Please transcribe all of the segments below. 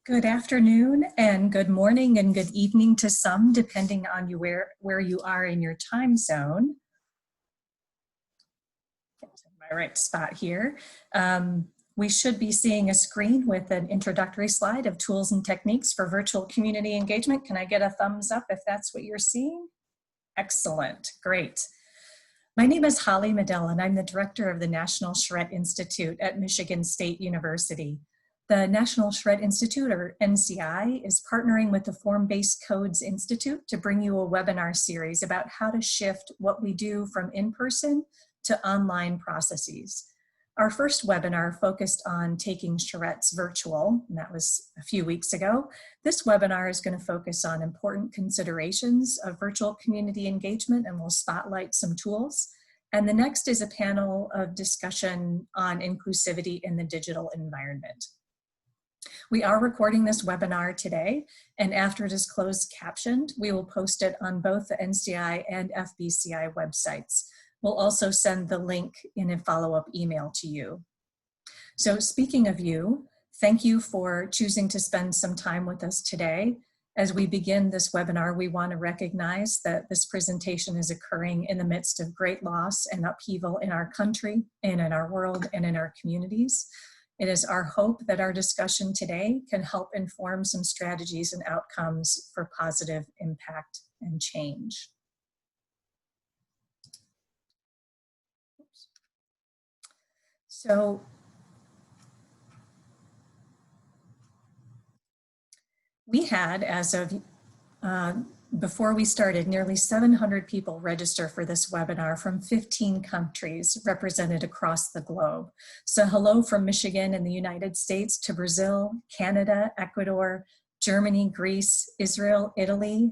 Good afternoon and good morning and good evening to some, depending on where you are in your time zone. Get to my right spot here. We should be seeing a screen with an introductory slide of tools and techniques for virtual community engagement. Can I get a thumbs up if that's what you're seeing? Excellent, great. My name is Holly Medell and I'm the director of the National Charrette Institute at Michigan State University. The National Charrette Institute, or NCI, is partnering with the Form-Based Codes Institute to bring you a webinar series about how to shift what we do from in-person to online processes. Our first webinar focused on taking charrettes virtual, and that was a few weeks ago. This webinar is going to focus on important considerations of virtual community engagement, and we'll spotlight some tools. And the next is a panel of discussion on inclusivity in the digital environment. We are recording this webinar today, and after it is closed captioned, we will post it on both the NCI and FBCI websites. We'll also send the link in a follow-up email to you. So speaking of you, thank you for choosing to spend some time with us today. As we begin this webinar, we want to recognize that this presentation is occurring in the midst of great loss and upheaval in our country and in our world and in our communities. It is our hope that our discussion today can help inform some strategies and outcomes for positive impact and change. So we had, as of before we started, nearly 700 people register for this webinar from 15 countries represented across the globe. So hello from Michigan and the United States to Brazil, Canada, Ecuador, Germany, Greece, Israel, Italy,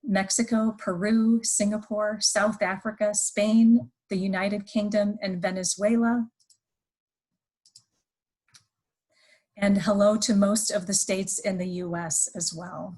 Mexico, Peru, Singapore, South Africa, Spain, the United Kingdom, and Venezuela. And hello to most of the states in the US as well.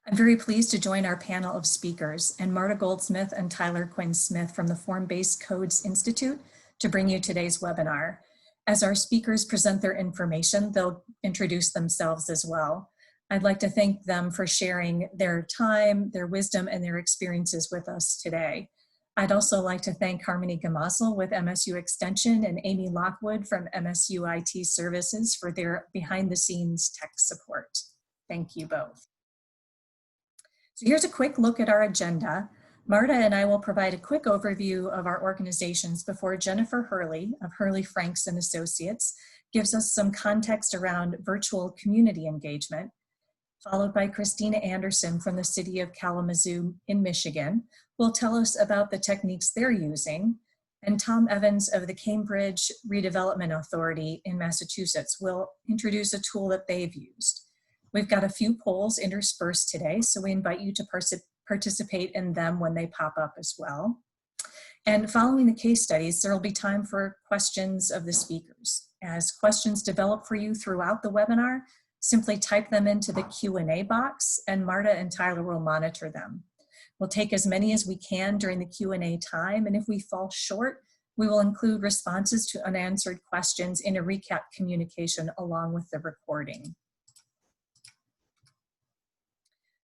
I'm very pleased to join our panel of speakers and Marta Goldsmith and Tyler Quinn Smith from the Form-Based Codes Institute to bring you today's webinar. As our speakers present their information, they'll introduce themselves as well. I'd like to thank them for sharing their time, their wisdom, and their experiences with us today. I'd also like to thank Harmony Gamazel with MSU Extension and Amy Lockwood from MSU IT Services for their behind-the-scenes tech support. Thank you both. So here's a quick look at our agenda. Marta and I will provide a quick overview of our organizations before Jennifer Hurley of Hurley Franks and Associates gives us some context around virtual community engagement, followed by Christina Anderson from the city of Kalamazoo in Michigan, who will tell us about the techniques they're using, and Tom Evans of the Cambridge Redevelopment Authority in Massachusetts will introduce a tool that they've used. We've got a few polls interspersed today, so we invite you to participate in them when they pop up as well. And following the case studies, there will be time for questions of the speakers. As questions develop for you throughout the webinar, simply type them into the Q&A box and Marta and Tyler will monitor them. We'll take as many as we can during the Q&A time, and if we fall short, we will include responses to unanswered questions in a recap communication along with the recording.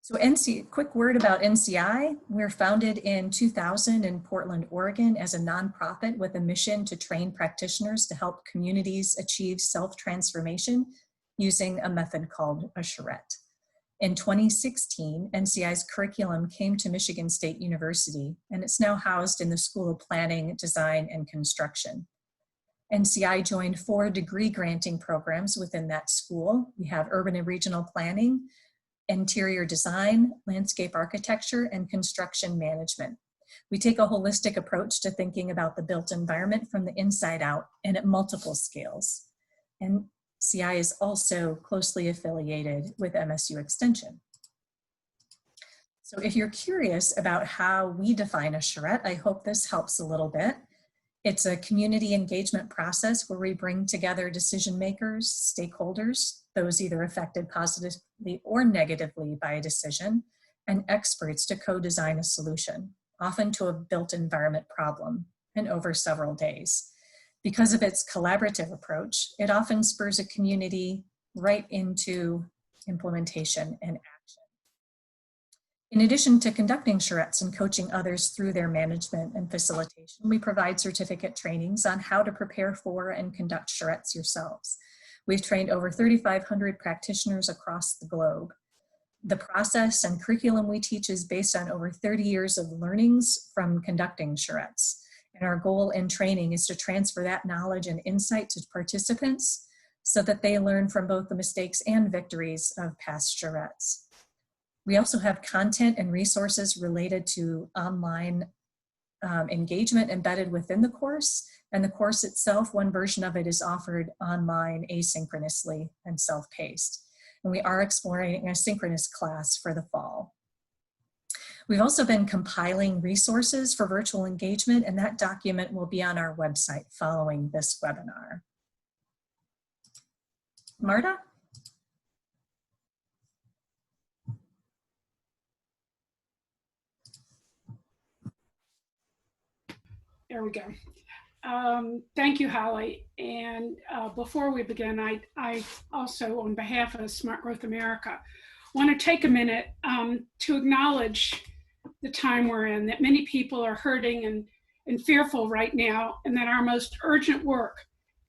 So quick word about NCI. We're founded in 2000 in Portland, Oregon as a nonprofit with a mission to train practitioners to help communities achieve self-transformation using a method called a charrette. In 2016, NCI's curriculum came to Michigan State University, and it's now housed in the School of Planning, Design, and Construction. NCI joined 4 degree granting programs within that school. We have urban and regional planning, interior design, landscape architecture, and construction management. We take a holistic approach to thinking about the built environment from the inside out and at multiple scales. And NCI is also closely affiliated with MSU Extension. So if you're curious about how we define a charrette, I hope this helps a little bit. It's a community engagement process where we bring together decision makers, stakeholders, those either affected positively or negatively by a decision, and experts to co-design a solution, often to a built environment problem. and over several days. Because of its collaborative approach, it often spurs a community right into implementation and action. In addition to conducting charrettes and coaching others through their management and facilitation, we provide certificate trainings on how to prepare for and conduct charrettes yourselves. We've trained over 3,500 practitioners across the globe. The process and curriculum we teach is based on over 30 years of learnings from conducting charrettes. And our goal in training is to transfer that knowledge and insight to participants so that they learn from both the mistakes and victories of past charrettes. We also have content and resources related to online engagement embedded within the course. And the course itself, one version of it is offered online asynchronously and self-paced. And we are exploring a synchronous class for the fall. We've also been compiling resources for virtual engagement, and that document will be on our website following this webinar. Marta? There we go. Thank you, Holly. And before we begin, I also, on behalf of Smart Growth America, want to take a minute to acknowledge the time we're in, that many people are hurting and fearful right now, and that our most urgent work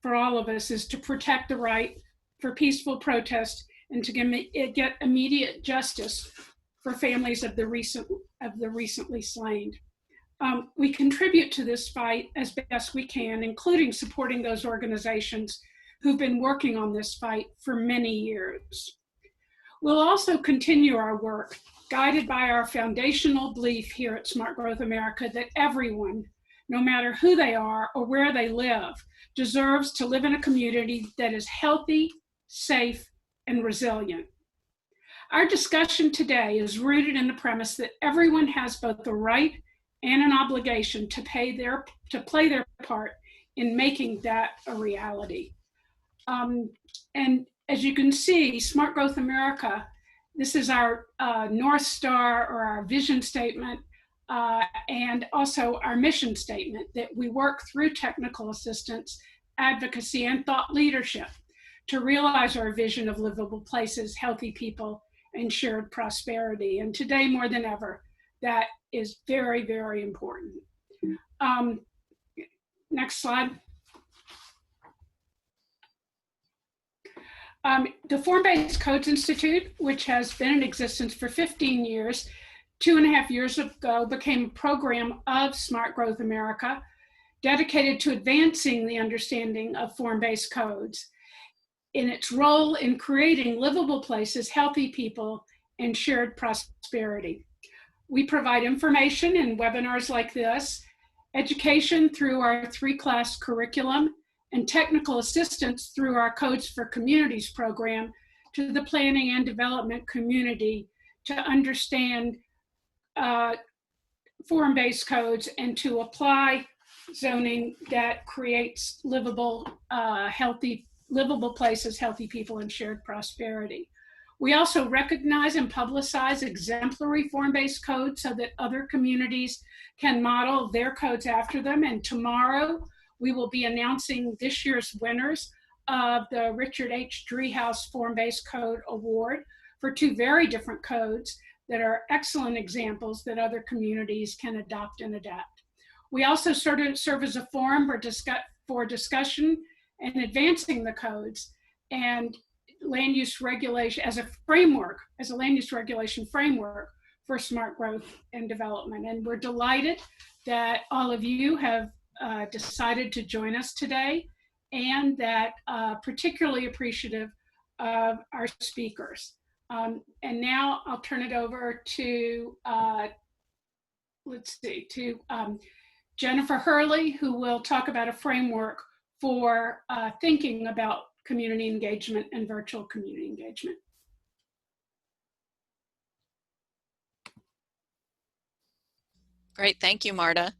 for all of us is to protect the right for peaceful protest and to get immediate justice for families of the recently slain. We contribute to this fight as best we can, including supporting those organizations who've been working on this fight for many years. We'll also continue our work guided by our foundational belief here at Smart Growth America that everyone, no matter who they are or where they live, deserves to live in a community that is healthy, safe, and resilient. Our discussion today is rooted in the premise that everyone has both the right and an obligation to play their part in making that a reality. And as you can see, Smart Growth America, this is our North Star or our vision statement, and also our mission statement, that we work through technical assistance, advocacy, and thought leadership to realize our vision of livable places, healthy people, and shared prosperity. And today, more than ever, that is very, very important. Next slide. The Form-Based Codes Institute, which has been in existence for 15 years, 2.5 years ago became a program of Smart Growth America, dedicated to advancing the understanding of form-based codes in its role in creating livable places, healthy people, and shared prosperity. We provide information in webinars like this, education through our 3-class curriculum, and technical assistance through our Codes for Communities program to the planning and development community to understand form-based codes and to apply zoning that creates livable, livable places, healthy people, and shared prosperity. We also recognize and publicize exemplary form-based codes so that other communities can model their codes after them. And tomorrow, we will be announcing this year's winners of the Richard H. Driehaus Form-Based Code Award for 2 very different codes that are excellent examples that other communities can adopt and adapt. We also serve as a forum for discussion and advancing the codes and land use regulation as a framework, as a land use regulation framework for smart growth and development. And we're delighted that all of you have decided to join us today, and that particularly appreciative of our speakers. And now I'll turn it over to, Jennifer Hurley, who will talk about a framework for thinking about community engagement and virtual community engagement. Great, thank you, Marta.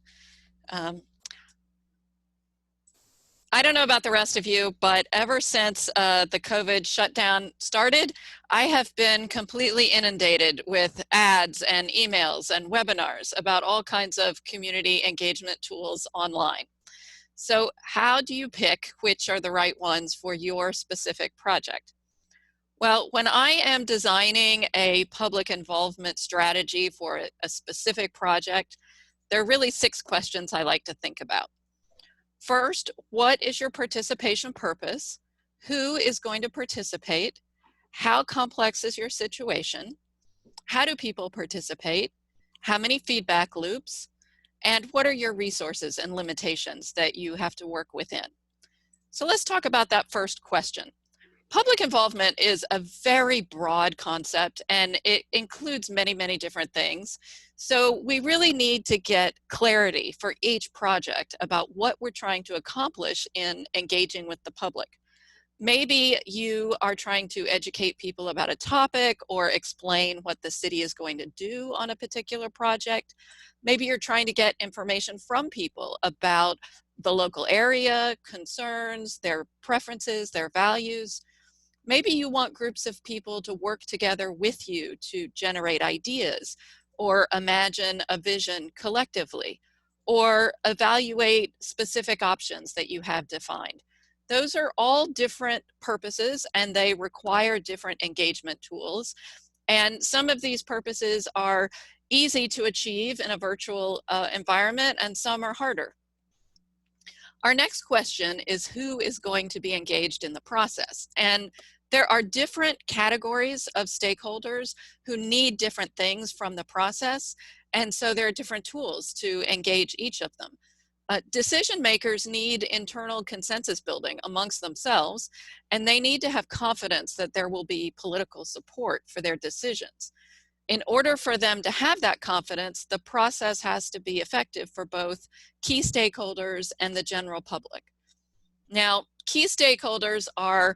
I don't know about the rest of you, but ever since the COVID shutdown started, I have been completely inundated with ads and emails and webinars about all kinds of community engagement tools online. So how do you pick which are the right ones for your specific project? Well, when I am designing a public involvement strategy for a specific project, there are really 6 questions I like to think about. First, what is your participation purpose? Who is going to participate? How complex is your situation? How do people participate? How many feedback loops? And what are your resources and limitations that you have to work within? So let's talk about that first question. Public involvement is a very broad concept, and it includes many, many different things. So we really need to get clarity for each project about what we're trying to accomplish in engaging with the public. Maybe you are trying to educate people about a topic or explain what the city is going to do on a particular project. Maybe you're trying to get information from people about the local area, concerns, their preferences, their values. Maybe you want groups of people to work together with you to generate ideas or imagine a vision collectively or evaluate specific options that you have defined. Those are all different purposes and they require different engagement tools. And some of these purposes are easy to achieve in a virtual environment and some are harder. Our next question is who is going to be engaged in the process? And there are different categories of stakeholders who need different things from the process. And so there are different tools to engage each of them. Decision makers need internal consensus building amongst themselves, and they need to have confidence that there will be political support for their decisions. In order for them to have that confidence, the process has to be effective for both key stakeholders and the general public. Now, key stakeholders are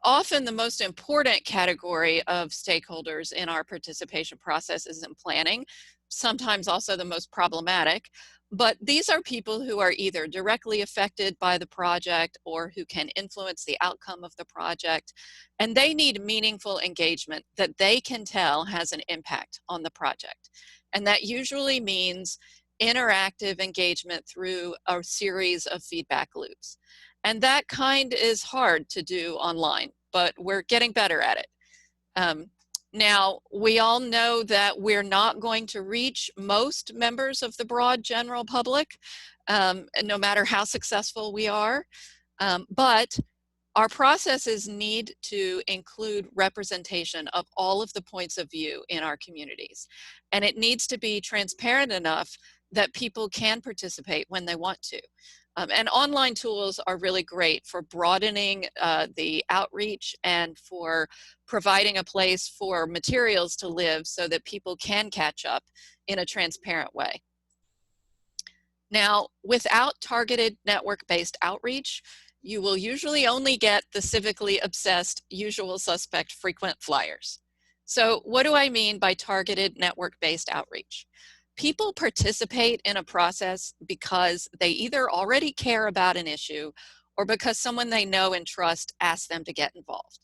often the most important category of stakeholders in our participation processes and planning, sometimes also the most problematic. But these are people who are either directly affected by the project or who can influence the outcome of the project. And they need meaningful engagement that they can tell has an impact on the project. And that usually means interactive engagement through a series of feedback loops. And that kind is hard to do online, but we're getting better at it. Now, we all know that we're not going to reach most members of the broad general public, no matter how successful we are, but our processes need to include representation of all of the points of view in our communities. And it needs to be transparent enough that people can participate when they want to. And online tools are really great for broadening the outreach and for providing a place for materials to live so that people can catch up in a transparent way. Now, without targeted network-based outreach, you will usually only get the civically obsessed usual suspect frequent flyers. So what do I mean by targeted network-based outreach? People participate in a process because they either already care about an issue or because someone they know and trust asked them to get involved.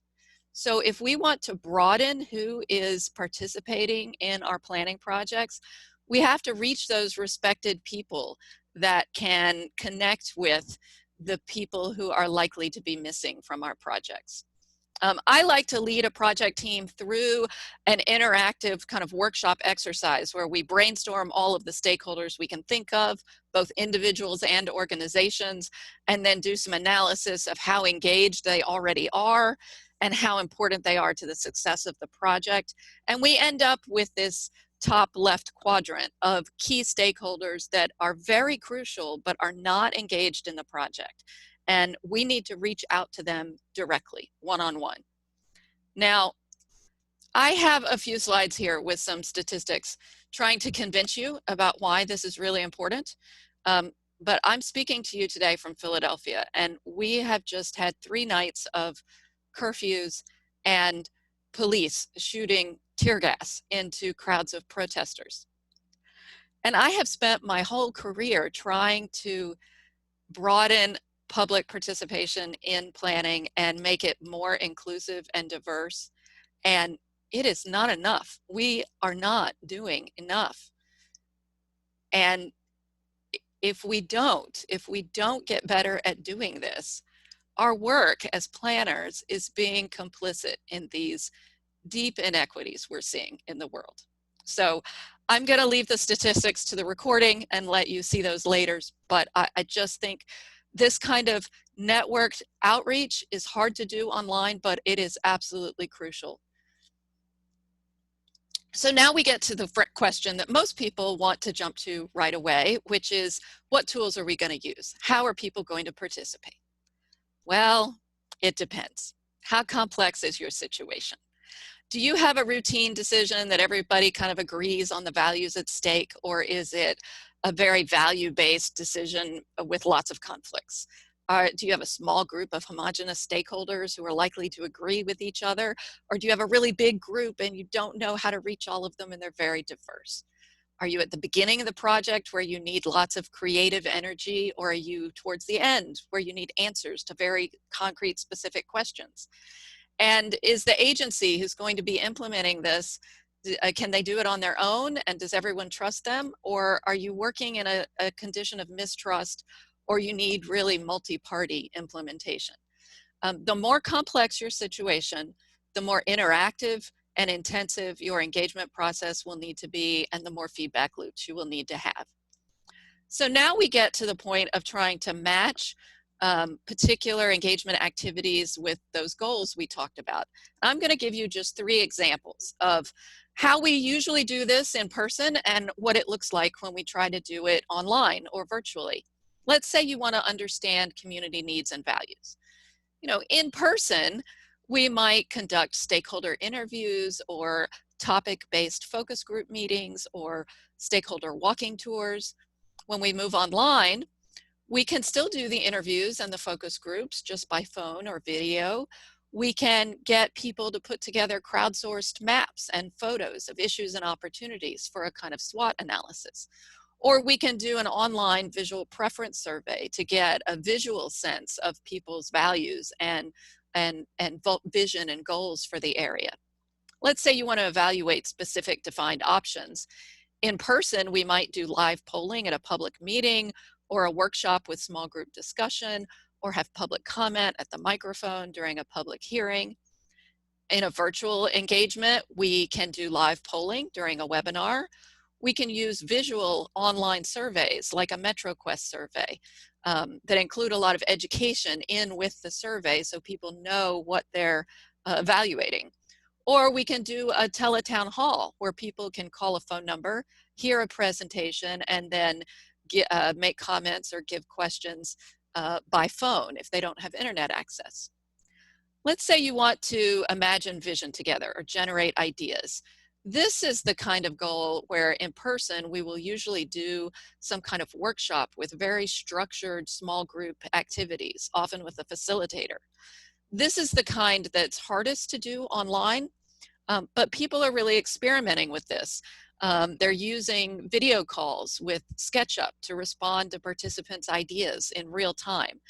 So if we want to broaden who is participating in our planning projects, we have to reach those respected people that can connect with the people who are likely to be missing from our projects. I like to lead a project team through an interactive kind of workshop exercise where we brainstorm all of the stakeholders we can think of, both individuals and organizations, and then do some analysis of how engaged they already are and how important they are to the success of the project. And we end up with this top left quadrant of key stakeholders that are very crucial but are not engaged in the project. And we need to reach out to them directly, one-on-one. Now, I have a few slides here with some statistics trying to convince you about why this is really important. But I'm speaking to you today from Philadelphia, and we have just had 3 nights of curfews and police shooting tear gas into crowds of protesters. And I have spent my whole career trying to broaden public participation in planning and make it more inclusive and diverse. And it is not enough. We are not doing enough. And if we don't get better at doing this, our work as planners is being complicit in these deep inequities we're seeing in the world. So I'm going to leave the statistics to the recording and let you see those later, but I just think this kind of networked outreach is hard to do online, but it is absolutely crucial. So now we get to the question that most people want to jump to right away, which is, what tools are we going to use? How are people going to participate? Well, it depends. How complex is your situation? Do you have a routine decision that everybody kind of agrees on the values at stake, or is it a very value-based decision with lots of conflicts? Do you have a small group of homogenous stakeholders who are likely to agree with each other? Or do you have a really big group and you don't know how to reach all of them and they're very diverse? Are you at the beginning of the project where you need lots of creative energy, or are you towards the end where you need answers to very concrete, specific questions? And is the agency who's going to be implementing this, can they do it on their own, and does everyone trust them? Or are you working in a condition of mistrust, or you need really multi-party implementation? The more complex your situation, the more interactive and intensive your engagement process will need to be, and the more feedback loops you will need to have. So now we get to the point of trying to match particular engagement activities with those goals we talked about. I'm going to give you just 3 examples of how we usually do this in person and what it looks like when we try to do it online or virtually. Let's say you want to understand community needs and values. You know, in person, we might conduct stakeholder interviews or topic-based focus group meetings or stakeholder walking tours. When we move online, we can still do the interviews and the focus groups just by phone or video. We can get people to put together crowdsourced maps and photos of issues and opportunities for a kind of SWOT analysis. Or we can do an online visual preference survey to get a visual sense of people's values and vision and goals for the area. Let's say you want to evaluate specific defined options. In person, we might do live polling at a public meeting, or a workshop with small group discussion, or have public comment at the microphone during a public hearing. In a virtual engagement, we can do live polling during a webinar. We can use visual online surveys like a MetroQuest survey that include a lot of education in with the survey so people know what they're evaluating. Or we can do a teletown hall where people can call a phone number, hear a presentation, and then make comments or give questions by phone if they don't have internet access. Let's say you want to imagine vision together or generate ideas. This is the kind of goal where in person we will usually do some kind of workshop with very structured small group activities, often with a facilitator. This is the kind that's hardest to do online, but people are really experimenting with this. They're using video calls with SketchUp to respond to participants' ideas in real time.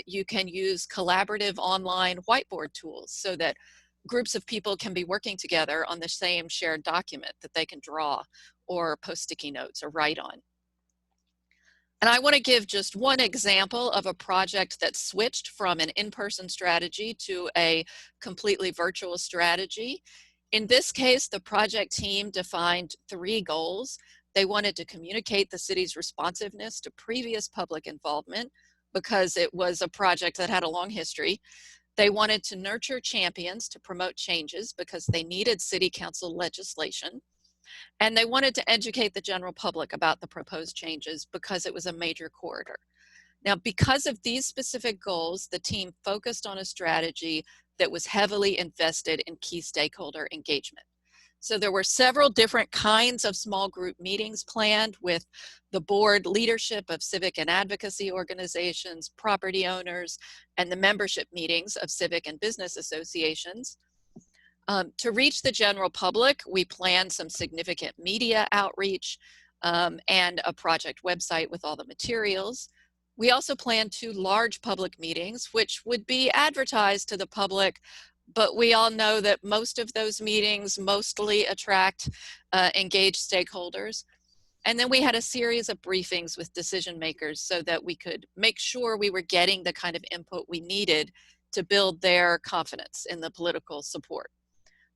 You can use collaborative online whiteboard tools so that groups of people can be working together on the same shared document that they can draw or post sticky notes or write on. And I want to give just one example of a project that switched from an in-person strategy to a completely virtual strategy. In this case, the project team defined 3 goals. They wanted to communicate the city's responsiveness to previous public involvement because it was a project that had a long history. They wanted to nurture champions to promote changes because they needed city council legislation. And they wanted to educate the general public about the proposed changes because it was a major corridor. Now, because of these specific goals, the team focused on a strategy that was heavily invested in key stakeholder engagement. So there were several different kinds of small group meetings planned with the board leadership of civic and advocacy organizations, property owners, and the membership meetings of civic and business associations. To reach the general public, we planned some significant media outreach and a project website with all the materials. We also planned 2 large public meetings, which would be advertised to the public, but we all know that most of those meetings mostly attract engaged stakeholders. And then we had a series of briefings with decision makers so that we could make sure we were getting the kind of input we needed to build their confidence in the political support.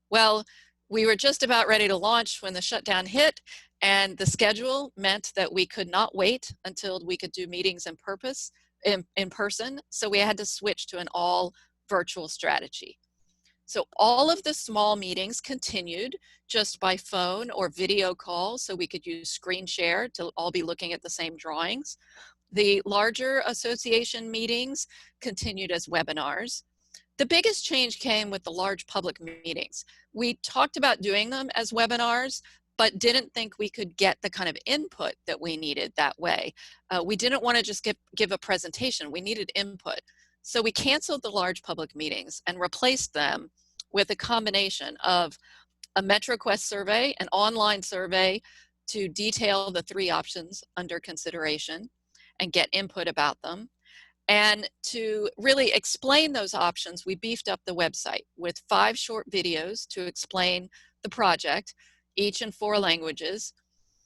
Well, we were just about ready to launch when the shutdown hit, and the schedule meant that we could not wait until we could do meetings in person, so we had to switch to an all virtual strategy. So all of the small meetings continued just by phone or video call, so we could use screen share to all be looking at the same drawings. The larger association meetings continued as webinars. The biggest change came with the large public meetings. We talked about doing them as webinars, but didn't think we could get the kind of input that we needed that way. We didn't want to just give a presentation, we needed input. So we canceled the large public meetings and replaced them with a combination of a MetroQuest survey, an online survey to detail the 3 options under consideration and get input about them. And to really explain those options, we beefed up the website with 5 short videos to explain the project, each in 4 languages.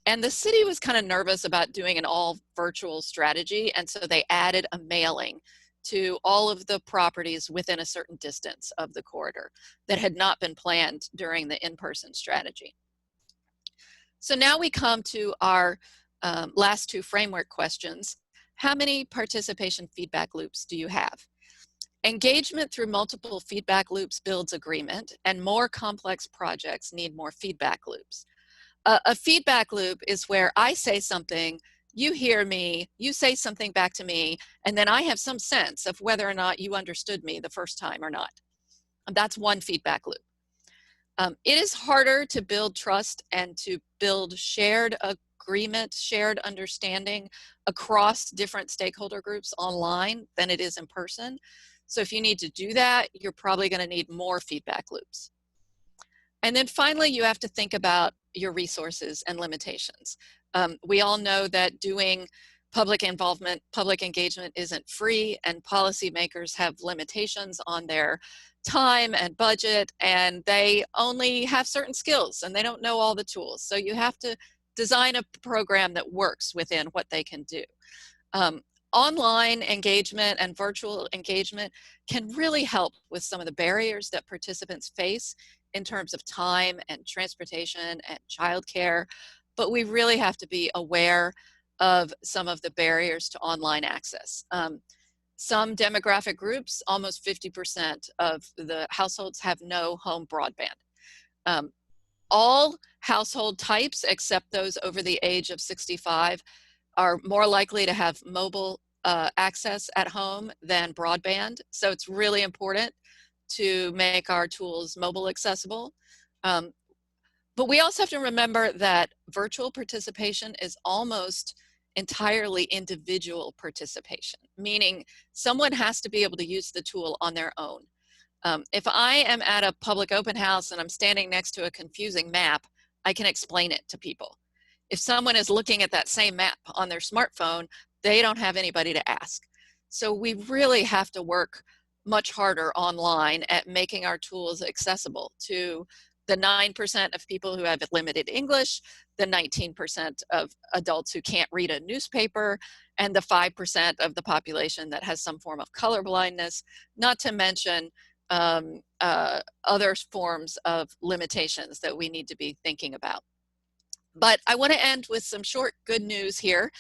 And the city was kind of nervous about doing an all virtual strategy, and so they added a mailing to all of the properties within a certain distance of the corridor that had not been planned during the in-person strategy. So now we come to our last 2 framework questions. How many participation feedback loops do you have? Engagement through multiple feedback loops builds agreement, and more complex projects need more feedback loops. A feedback loop is where I say something, you hear me, you say something back to me, and then I have some sense of whether or not you understood me the first time or not. That's one feedback loop. It is harder to build trust and to build shared agreement, shared understanding across different stakeholder groups online than it is in person. So if you need to do that, you're probably going to need more feedback loops. And then finally, you have to think about your resources and limitations. We all know that doing public involvement, public engagement isn't free, and policymakers have limitations on their time and budget, and they only have certain skills and they don't know all the tools. So you have to design a program that works within what they can do. Online engagement and virtual engagement can really help with some of the barriers that participants face in terms of time and transportation and childcare, but we really have to be aware of some of the barriers to online access. Some demographic groups, almost 50% of the households have no home broadband. All household types, except those over the age of 65, are more likely to have mobile access at home than broadband. So it's really important to make our tools mobile accessible. But we also have to remember that virtual participation is almost entirely individual participation, meaning someone has to be able to use the tool on their own. If I am at a public open house and I'm standing next to a confusing map, I can explain it to people. If someone is looking at that same map on their smartphone, they don't have anybody to ask. So we really have to work much harder online at making our tools accessible to the 9% of people who have limited English, the 19% of adults who can't read a newspaper, and the 5% of the population that has some form of color blindness, not to mention other forms of limitations that we need to be thinking about. But I want to end with some short good news here.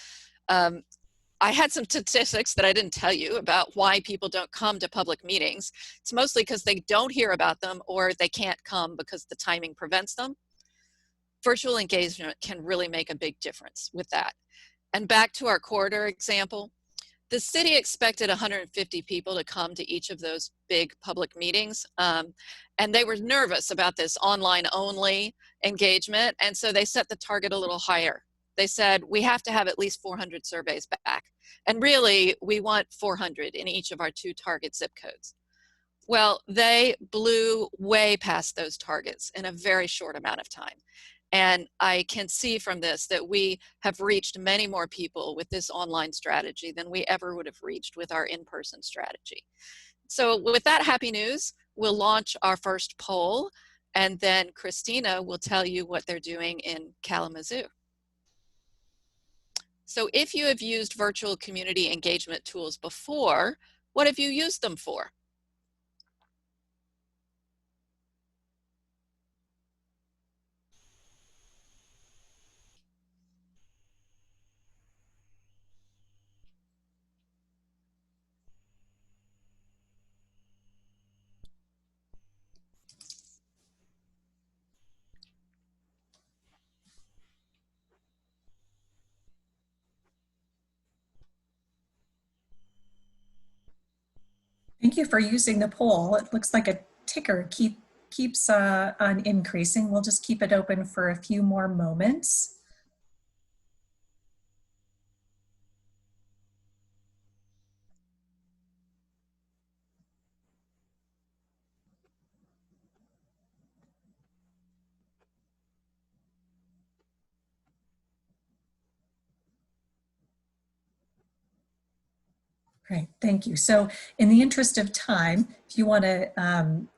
I had some statistics that I didn't tell you about why people don't come to public meetings. It's mostly because they don't hear about them or they can't come because the timing prevents them. Virtual engagement can really make a big difference with that. And back to our corridor example, the city expected 150 people to come to each of those big public meetings. And they were nervous about this online only engagement. And so they set the target a little higher. They said, we have to have at least 400 surveys back. And really, we want 400 in each of our 2 target zip codes. Well, they blew way past those targets in a very short amount of time. And I can see from this that we have reached many more people with this online strategy than we ever would have reached with our in-person strategy. So with that happy news, we'll launch our first poll, and then Christina will tell you what they're doing in Kalamazoo. So if you have used virtual community engagement tools before, what have you used them for? Thank you for using the poll. It looks like a ticker keeps on increasing. We'll just keep it open for a few more moments. Great, thank you. So in the interest of time, if you want to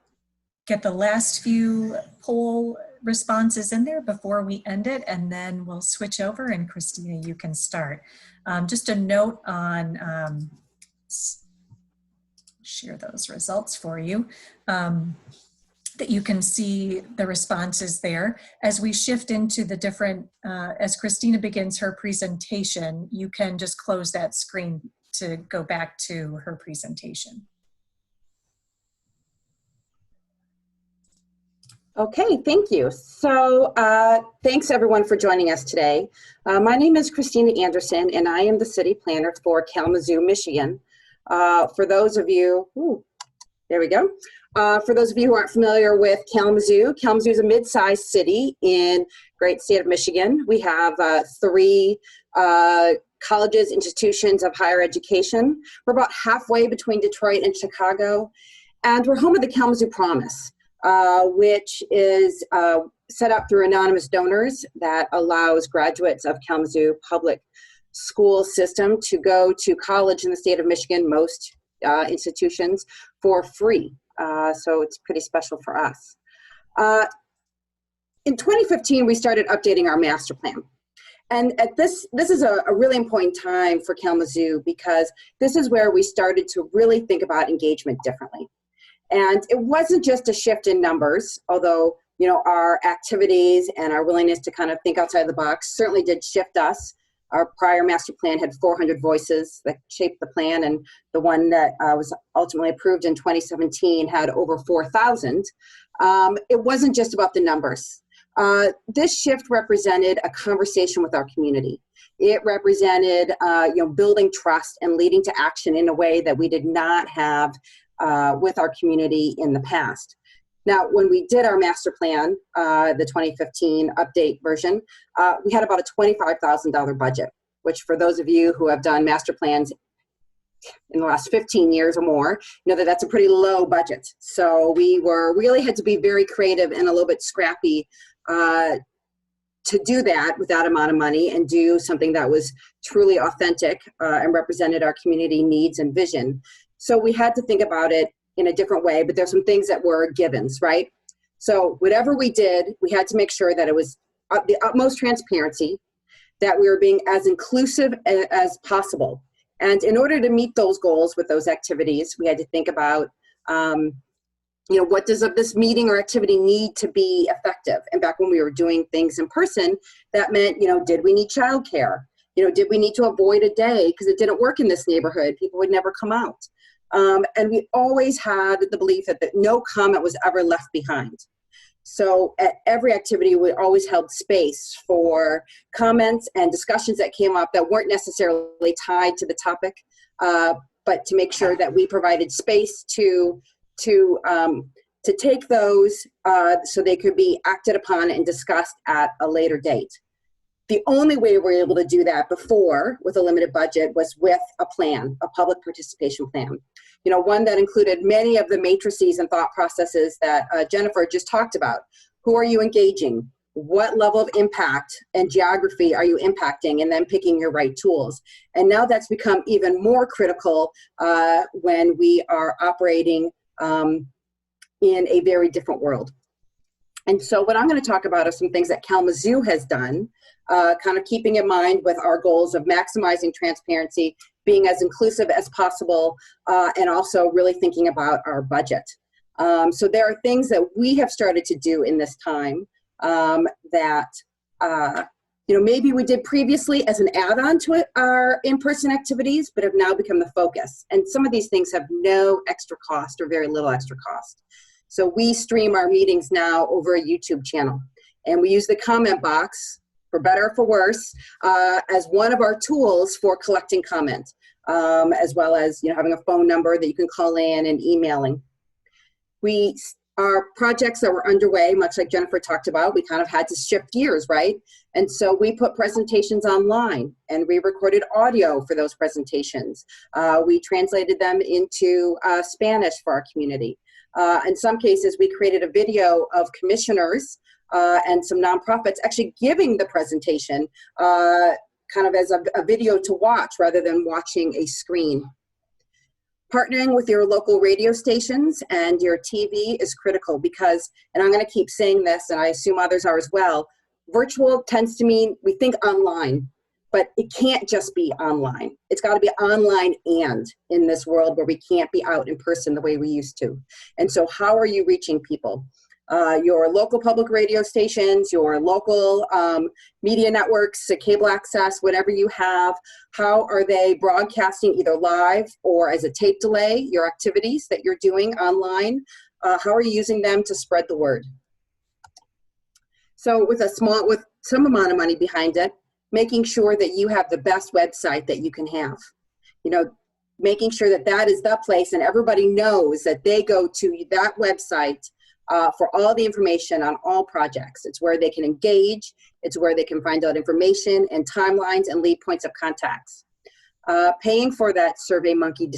get the last few poll responses in there before we end it, and then we'll switch over, and Christina, you can start. Just a note on, share those results for you, that you can see the responses there. As we shift into the different, as Christina begins her presentation, you can just close that screen to go back to her presentation. Okay, thank you. So thanks everyone for joining us today. My name is Christina Anderson, and I am the city planner for Kalamazoo, Michigan. For those of you, there we go. For those of you who aren't familiar with Kalamazoo, Kalamazoo is a mid-sized city in great state of Michigan. We have 3 colleges, institutions of higher education. We're about halfway between Detroit and Chicago, and we're home of the Kalamazoo Promise, which is set up through anonymous donors that allows graduates of Kalamazoo public school system to go to college in the state of Michigan, most institutions, for free. So it's pretty special for us. In 2015, we started updating our master plan. And at this is a really important time for Kalamazoo, because this is where we started to really think about engagement differently. And it wasn't just a shift in numbers, although, you know, our activities and our willingness to kind of think outside the box certainly did shift us. Our prior master plan had 400 voices that shaped the plan, and the one that was ultimately approved in 2017 had over 4,000. It wasn't just about the numbers. This shift represented a conversation with our community. It represented, building trust and leading to action in a way that we did not have with our community in the past. Now, when we did our master plan, the 2015 update version, we had about a $25,000 budget, which for those of you who have done master plans in the last 15 years or more, you know that that's a pretty low budget. So we really had to be very creative and a little bit scrappy to do that with that amount of money and do something that was truly authentic and represented our community needs and vision. So we had to think about it in a different way, but there's some things that were givens, right? So whatever we did, we had to make sure that it was the utmost transparency, that we were being as inclusive as possible. And in order to meet those goals with those activities, we had to think about, what does this meeting or activity need to be effective? And back when we were doing things in person, that meant, did we need childcare? Did we need to avoid a day because it didn't work in this neighborhood? People would never come out. And we always had the belief that no comment was ever left behind. So at every activity, we always held space for comments and discussions that came up that weren't necessarily tied to the topic, but to make sure that we provided space to take those so they could be acted upon and discussed at a later date. The only way we were able to do that before with a limited budget was with a plan, a public participation plan. One that included many of the matrices and thought processes that Jennifer just talked about. Who are you engaging? what level of impact and geography are you impacting, and then picking your right tools. And now that's become even more critical when we are operating in a very different world. And so what I'm going to talk about are some things that Kalamazoo has done, kind of keeping in mind with our goals of maximizing transparency, being as inclusive as possible, and also really thinking about our budget. So there are things that we have started to do in this time that maybe we did previously as an add-on to our in-person activities, but have now become the focus. And some of these things have no extra cost or very little extra cost. So we stream our meetings now over a YouTube channel, and we use the comment box, for better or for worse, as one of our tools for collecting comments, as well as having a phone number that you can call in and emailing. Our projects that were underway, much like Jennifer talked about, we kind of had to shift gears, right? And so we put presentations online, and we recorded audio for those presentations. We translated them into Spanish for our community. In some cases, we created a video of commissioners and some nonprofits actually giving the presentation kind of as a video to watch rather than watching a screen. Partnering with your local radio stations and your TV is critical because, and I'm going to keep saying this, and I assume others are as well, virtual tends to mean we think online, but it can't just be online. It's got to be online and in this world where we can't be out in person the way we used to. And so how are you reaching people? Your local public radio stations, your local media networks, cable access, whatever you have, how are they broadcasting either live or as a tape delay, your activities that you're doing online? How are you using them to spread the word? So with some amount of money behind it, making sure that you have the best website that you can have. Making sure that that is the place and everybody knows that they go to that website for all the information on all projects. It's where they can engage. It's where they can find out information and timelines and lead points of contacts. Paying for that SurveyMonkey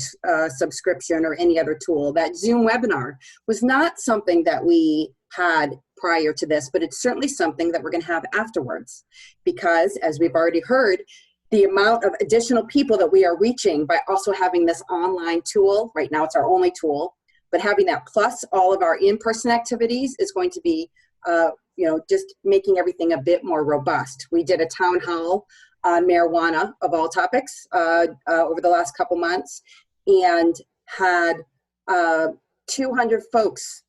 subscription or any other tool. That Zoom webinar was not something that we had prior to this, but it's certainly something that we're going to have afterwards. Because, as we've already heard, the amount of additional people that we are reaching by also having this online tool, right now it's our only tool, but having that plus all of our in-person activities is going to be, just making everything a bit more robust. We did a town hall on marijuana, of all topics, over the last couple months, and had 200 folks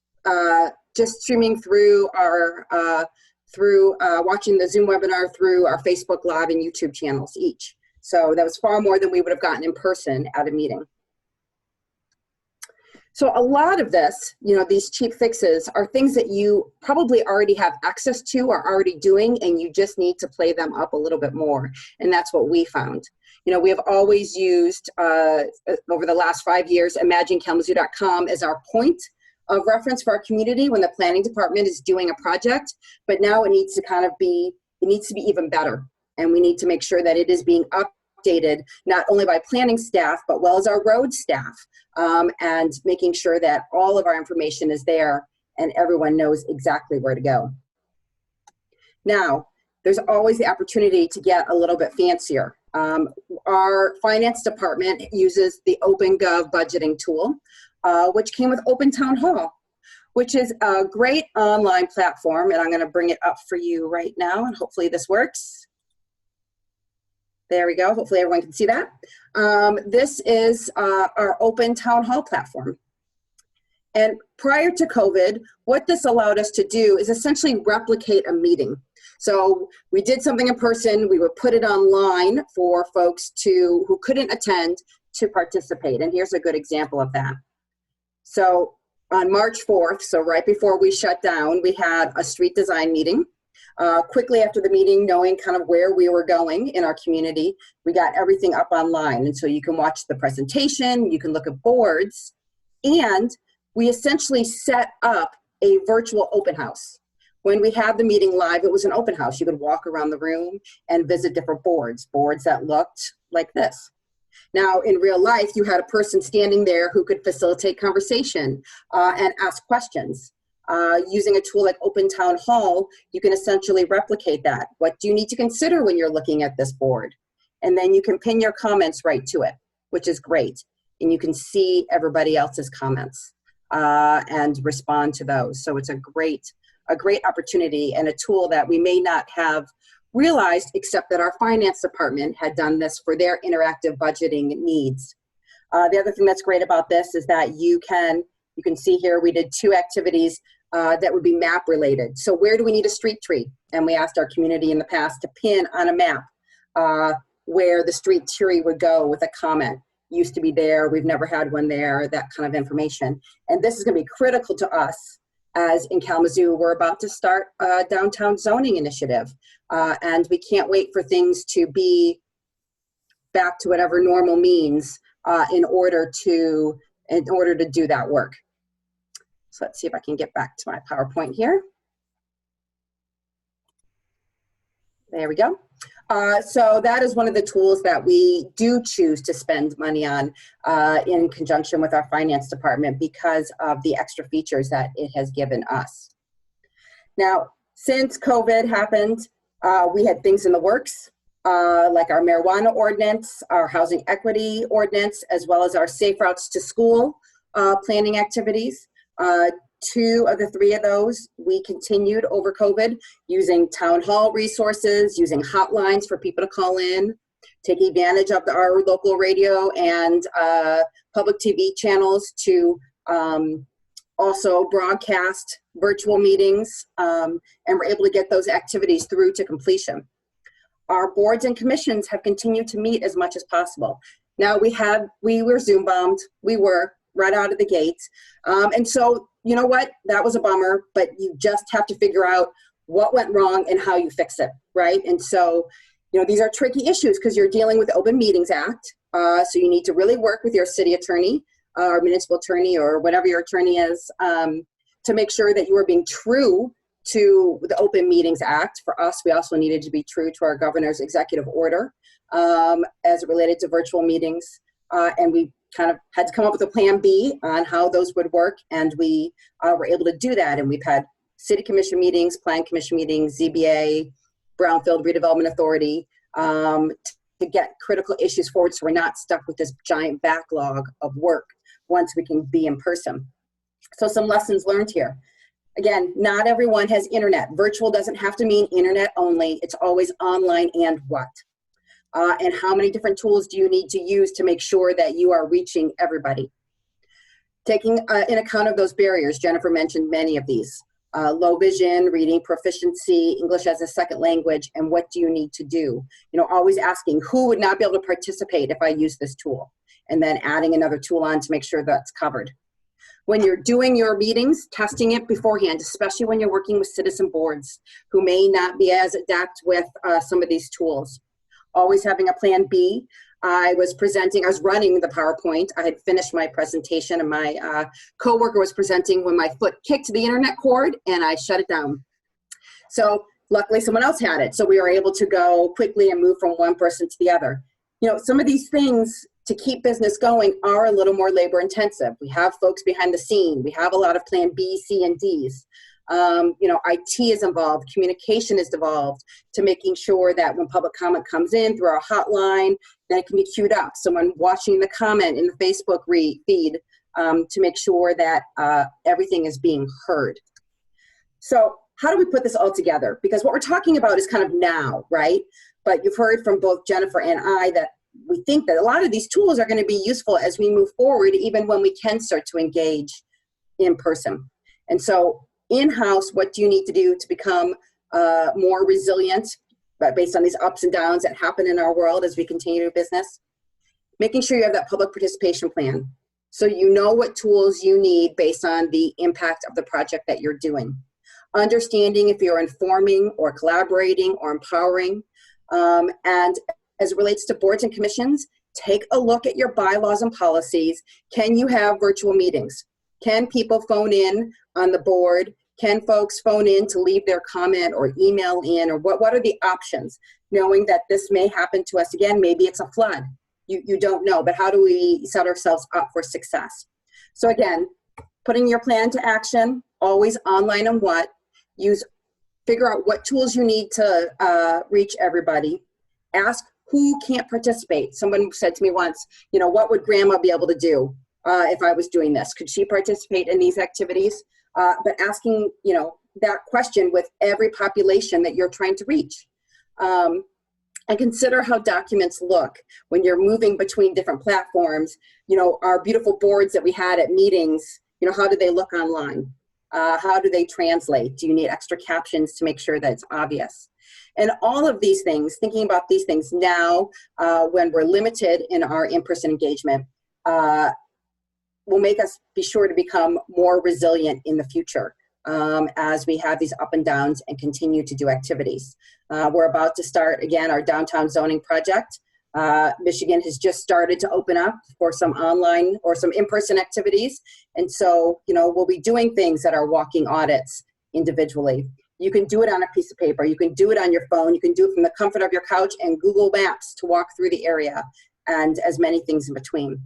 just streaming through our, watching the Zoom webinar through our Facebook Live and YouTube channels each. So that was far more than we would have gotten in person at a meeting. So a lot of this, these cheap fixes are things that you probably already have access to or already doing, and you just need to play them up a little bit more. And that's what we found. We have always used, over the last 5 years, imaginekalamazoo.com as our point of reference for our community when the planning department is doing a project. But now it needs to be even better. And we need to make sure that it is being updated, not only by planning staff, but well as our road staff. And making sure that all of our information is there and everyone knows exactly where to go. Now, there's always the opportunity to get a little bit fancier. Our finance department uses the OpenGov budgeting tool, which came with Open Town Hall, which is a great online platform. And I'm going to bring it up for you right now, and hopefully this works. There we go. Hopefully everyone can see that. This is our Open Town Hall platform. And prior to COVID, what this allowed us to do is essentially replicate a meeting. So we did something in person. We would put it online for folks who couldn't attend to participate. And here's a good example of that. So on March 4th, so right before we shut down, we had a street design meeting. Quickly after the meeting, knowing kind of where we were going in our community, we got everything up online. And so you can watch the presentation, you can look at boards, and we essentially set up a virtual open house. When we had the meeting live, it was an open house. You could walk around the room and visit different boards that looked like this. Now, in real life, you had a person standing there who could facilitate conversation and ask questions. Using a tool like Open Town Hall, you can essentially replicate that. What do you need to consider when you're looking at this board? And then you can pin your comments right to it, which is great. And you can see everybody else's comments and respond to those. So it's a great opportunity and a tool that we may not have realized, except that our finance department had done this for their interactive budgeting needs. The other thing that's great about this is that you can see here we did 2 activities that would be map related. So where do we need a street tree? And we asked our community in the past to pin on a map where the street tree would go with a comment. Used to be there, we've never had one there, that kind of information. And this is going to be critical to us as in Kalamazoo, we're about to start a downtown zoning initiative. And we can't wait for things to be back to whatever normal means in order to do that work. So let's see if I can get back to my PowerPoint here. There we go. So that is one of the tools that we do choose to spend money on in conjunction with our finance department because of the extra features that it has given us. Now, since COVID happened, we had things in the works, like our marijuana ordinance, our housing equity ordinance, as well as our safe routes to school planning activities. 2 of the 3 of those we continued over COVID, using town hall resources, using hotlines for people to call in, taking advantage of our local radio and public TV channels to also broadcast virtual meetings, and we're able to get those activities through to completion. Our boards and commissions have continued to meet as much as possible. Now we were Zoom bombed, we were right out of the gate. And so, you know what, that was a bummer, but you just have to figure out what went wrong and how you fix it, right? And so, you know, these are tricky issues because you're dealing with the Open Meetings Act. So you need to really work with your city attorney or municipal attorney or whatever your attorney is to make sure that you are being true to the Open Meetings Act. For us, we also needed to be true to our governor's executive order as it related to virtual meetings. And we kind of had to come up with a plan B on how those would work. And we were able to do that. And we've had city commission meetings, plan commission meetings, ZBA, Brownfield Redevelopment Authority to get critical issues forward so we're not stuck with this giant backlog of work once we can be in person. So some lessons learned here. Again, not everyone has internet. Virtual doesn't have to mean internet only. It's always online and what. And how many different tools do you need to use to make sure that you are reaching everybody? Taking in account of those barriers, Jennifer mentioned many of these. Low vision, reading proficiency, English as a second language, and what do you need to do? You know, always asking who would not be able to participate if I use this tool, and then adding another tool on to make sure that's covered. When you're doing your meetings, testing it beforehand, especially when you're working with citizen boards who may not be as adept with some of these tools. Always having a plan B. I was running the PowerPoint. I had finished my presentation and my coworker was presenting when my foot kicked the internet cord and I shut it down. So luckily someone else had it. So we were able to go quickly and move from one person to the other. You know, some of these things to keep business going are a little more labor intensive. We have folks behind the scene. We have a lot of plan B, C, and Ds. You know, IT is involved, communication is involved to making sure that when public comment comes in through our hotline, that it can be queued up. Someone watching the comment in the Facebook feed to make sure that everything is being heard. So how do we put this all together? Because what we're talking about is kind of now, right? But you've heard from both Jennifer and I that we think that a lot of these tools are going to be useful as we move forward, even when we can start to engage in person. And so in-house, what do you need to do to become more resilient based on these ups and downs that happen in our world as we continue to do business? Making sure you have that public participation plan so you know what tools you need based on the impact of the project that you're doing. Understanding if you're informing or collaborating or empowering. And as it relates to boards and commissions, take a look at your bylaws and policies. Can you have virtual meetings? Can people phone in on the board? Can folks phone in to leave their comment or email in, or what are the options? Knowing that this may happen to us again, maybe it's a flood. You don't know, but how do we set ourselves up for success? So again, putting your plan to action, always online and what, figure out what tools you need to reach everybody, ask who can't participate. Someone said to me once, you know, what would grandma be able to do if I was doing this? Could she participate in these activities? But asking, you know, that question with every population that you're trying to reach. And consider how documents look when you're moving between different platforms. You know, our beautiful boards that we had at meetings, you know, how do they look online? How do they translate? Do you need extra captions to make sure that it's obvious? And all of these things, thinking about these things now when we're limited in our in-person engagement, will make us be sure to become more resilient in the future as we have these up and downs and continue to do activities. We're about to start, again, our downtown zoning project. Michigan has just started to open up for some online or some in-person activities. And so, you know, we'll be doing things that are walking audits individually. You can do it on a piece of paper. You can do it on your phone. You can do it from the comfort of your couch and Google Maps to walk through the area, and as many things in between.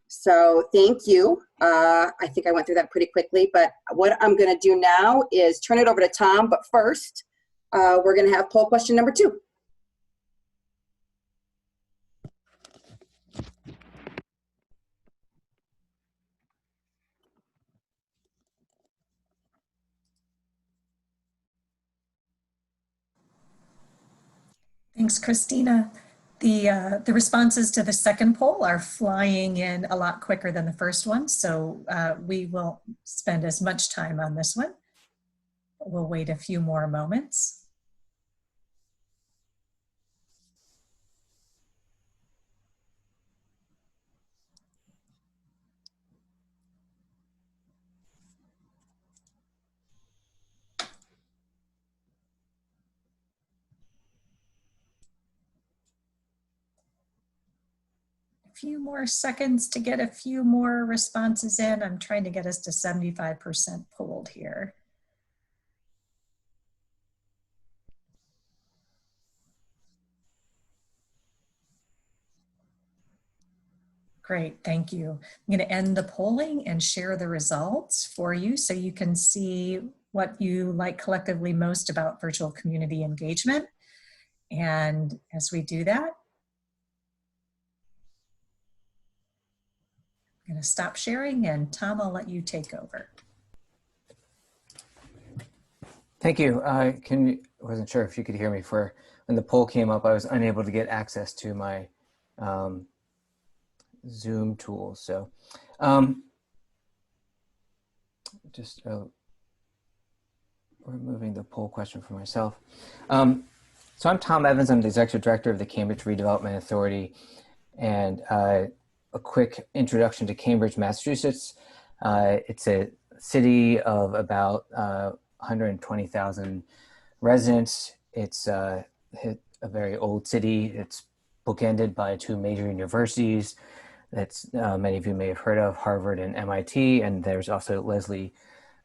So thank you. I think I went through that pretty quickly, but what I'm going to do now is turn it over to Tom. But first, we're going to have poll question number 2. Thanks, Christina. The responses to the second poll are flying in a lot quicker than the first one, so we will spend as much time on this one. We'll wait a few more moments. Few more seconds to get a few more responses in. I'm trying to get us to 75% polled here. Great, thank you. I'm going to end the polling and share the results for you so you can see what you like collectively most about virtual community engagement. And as we do that, I'm going to stop sharing, and Tom, I'll let you take over. Thank you. I wasn't sure if you could hear me. For when the poll came up, I was unable to get access to my Zoom tool. So just removing the poll question for myself. So I'm Tom Evans. I'm the Executive Director of the Cambridge Redevelopment Authority. And a quick introduction to Cambridge, Massachusetts. It's a city of about 120,000 residents. It's a very old city. It's bookended by 2 major universities that many of you may have heard of, Harvard and MIT, and there's also Lesley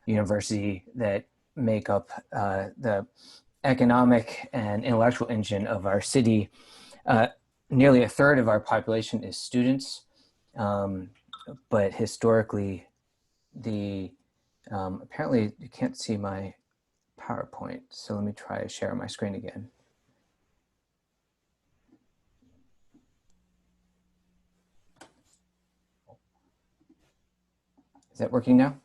University that make up the economic and intellectual engine of our city. Nearly a third of our population is students, but historically, apparently you can't see my PowerPoint, so let me try to share my screen again. Is that working now?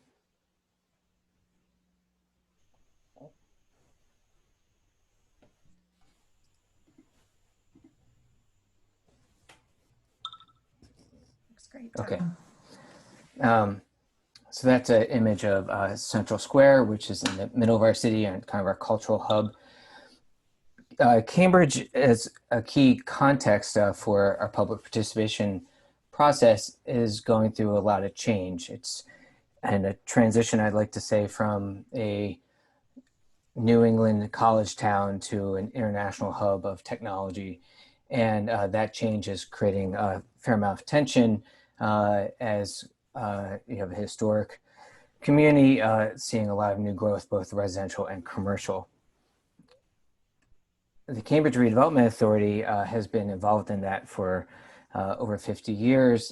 Looks great. Okay. So that's an image of Central Square, which is in the middle of our city and kind of our cultural hub. Cambridge is a key context for our public participation process, is going through a lot of change. It's a transition, I'd like to say, from a New England college town to an international hub of technology. And that change is creating a fair amount of tension as you have a historic community seeing a lot of new growth, both residential and commercial. The Cambridge Redevelopment Authority has been involved in that for over 50 years.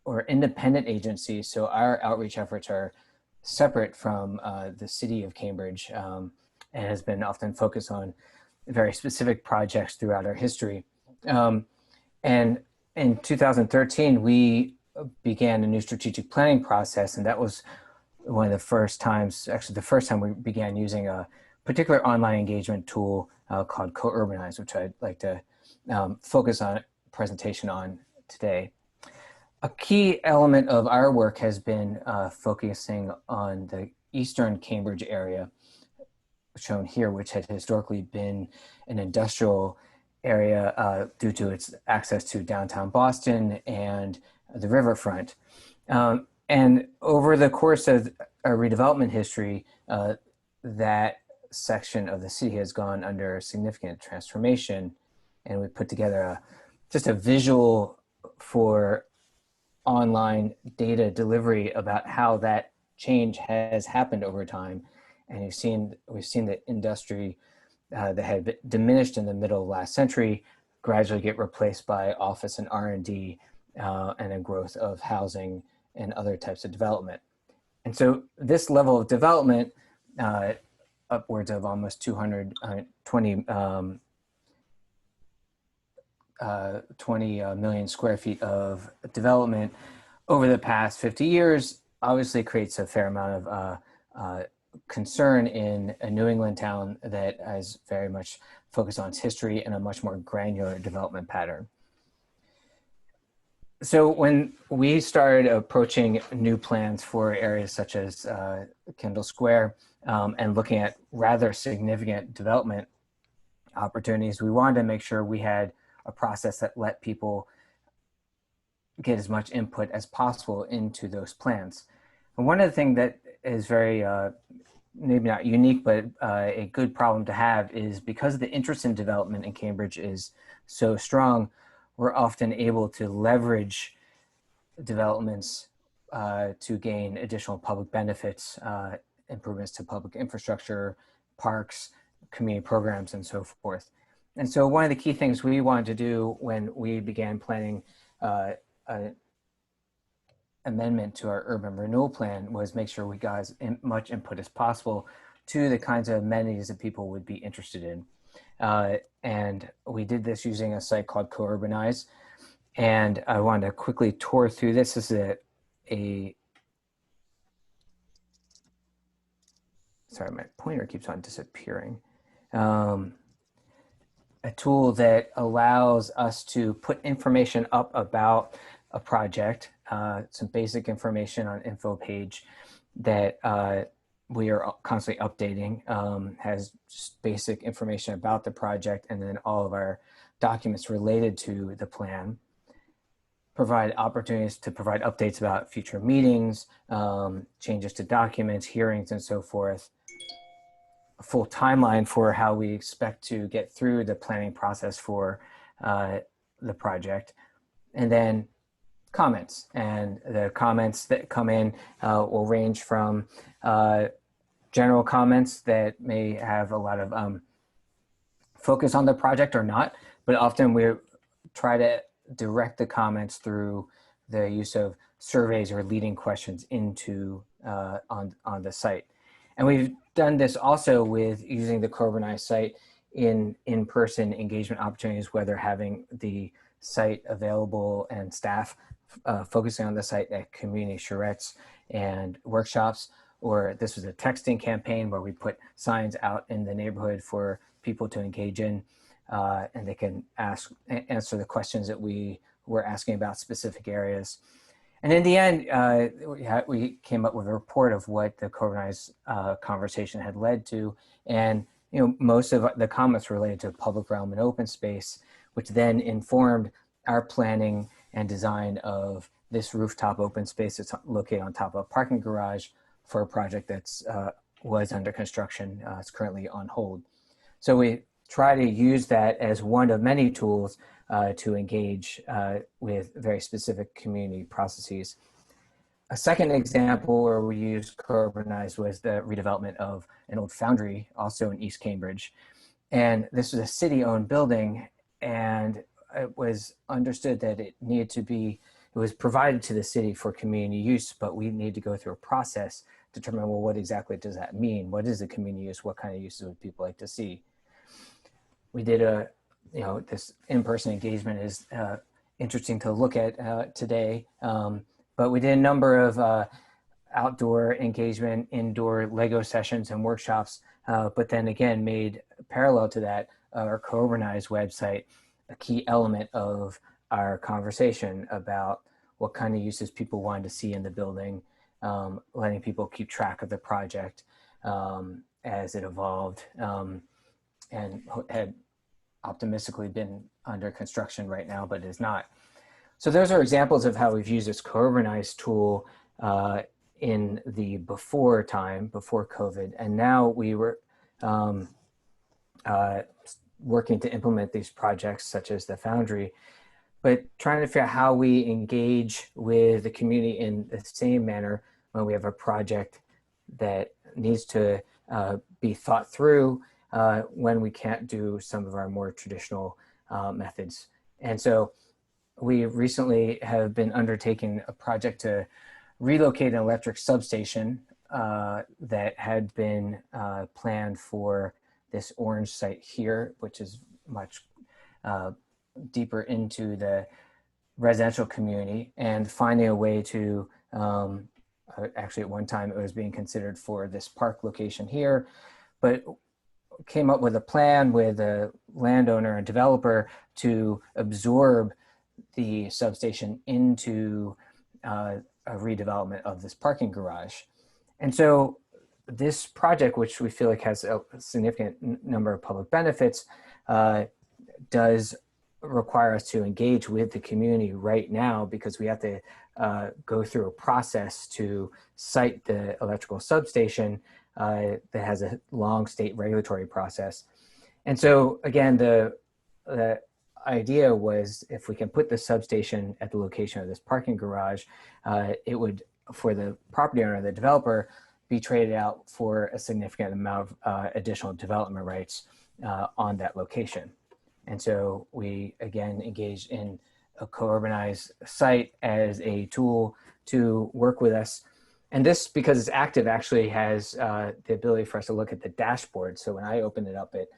Or independent agencies, so our outreach efforts are separate from the city of Cambridge, and has been often focused on very specific projects throughout our history. And in 2013, we began a new strategic planning process, and that was one of the first times, actually the first time we began using a particular online engagement tool called Co-Urbanize, which I'd like to focus on presentation on today. A key element of our work has been focusing on the eastern Cambridge area, shown here, which had historically been an industrial area due to its access to downtown Boston and the riverfront. And over the course of our redevelopment history, that section of the city has gone under significant transformation. And we put together just a visual for online data delivery about how that change has happened over time. And we've seen the industry that had diminished in the middle of last century gradually get replaced by office and R&D and a growth of housing and other types of development. And so this level of development, upwards of almost 220 20 million square feet of development over the past 50 years, obviously creates a fair amount of concern in a New England town that has very much focused on its history and a much more granular development pattern. So when we started approaching new plans for areas such as Kendall Square and looking at rather significant development opportunities, we wanted to make sure we had a process that let people get as much input as possible into those plans. And one of the things that is very, maybe not unique, but a good problem to have is because the interest in development in Cambridge is so strong, we're often able to leverage developments to gain additional public benefits, improvements to public infrastructure, parks, community programs, and so forth. And so one of the key things we wanted to do when we began planning an amendment to our urban renewal plan was make sure we got as much input as possible to the kinds of amenities that people would be interested in. And we did this using a site called Co-Urbanize. And I wanted to quickly tour through this. This is sorry, my pointer keeps on disappearing. A tool that allows us to put information up about a project, some basic information on info page that we are constantly updating, has just basic information about the project and then all of our documents related to the plan. Provide opportunities to provide updates about future meetings, changes to documents, hearings, and so forth. A full timeline for how we expect to get through the planning process for the project. And then comments, and the comments that come in will range from general comments that may have a lot of focus on the project or not, but often we try to direct the comments through the use of surveys or leading questions into on the site. And we've done this also with using the Co-Urbanize site in-person engagement opportunities, whether having the site available and staff focusing on the site at community charrettes and workshops, or this was a texting campaign where we put signs out in the neighborhood for people to engage in, and they can answer the questions that we were asking about specific areas. And in the end, we came up with a report of what the Co-Urbanize conversation had led to. And most of the comments related to public realm and open space, which then informed our planning and design of this rooftop open space that's located on top of a parking garage for a project that's was under construction. It's currently on hold. So we try to use that as one of many tools to engage with very specific community processes. A second example where we used Co-Urbanize was the redevelopment of an old foundry, also in East Cambridge. And this was a city-owned building, and it was understood that it was provided to the city for community use, but we need to go through a process determine, well, what exactly does that mean? What is the community use? What kind of uses would people like to see? We did this in-person engagement is interesting to look at today, but we did a number of outdoor engagement, indoor Lego sessions and workshops, but then again made parallel to that our co-organized website a key element of our conversation about what kind of uses people wanted to see in the building, letting people keep track of the project as it evolved, and had optimistically been under construction right now, but is not. So those are examples of how we've used this co-organized tool in the before time, before COVID. And now we were working to implement these projects such as the Foundry, but trying to figure out how we engage with the community in the same manner when we have a project that needs to be thought through when we can't do some of our more traditional methods. And so we recently have been undertaking a project to relocate an electric substation that had been planned for this orange site here, which is much deeper into the residential community, and finding a way to, actually at one time it was being considered for this park location here, but came up with a plan with a landowner and developer to absorb the substation into a redevelopment of this parking garage. And so this project, which we feel like has a significant number of public benefits, does require us to engage with the community right now, because we have to go through a process to site the electrical substation that has a long state regulatory process. And so again, the idea was, if we can put the substation at the location of this parking garage, it would, for the property owner, the developer, be traded out for a significant amount of additional development rights on that location. And so we again engaged in a co-urbanized site as a tool to work with us. And this, because it's active, actually has the ability for us to look at the dashboard. So when I open it up, it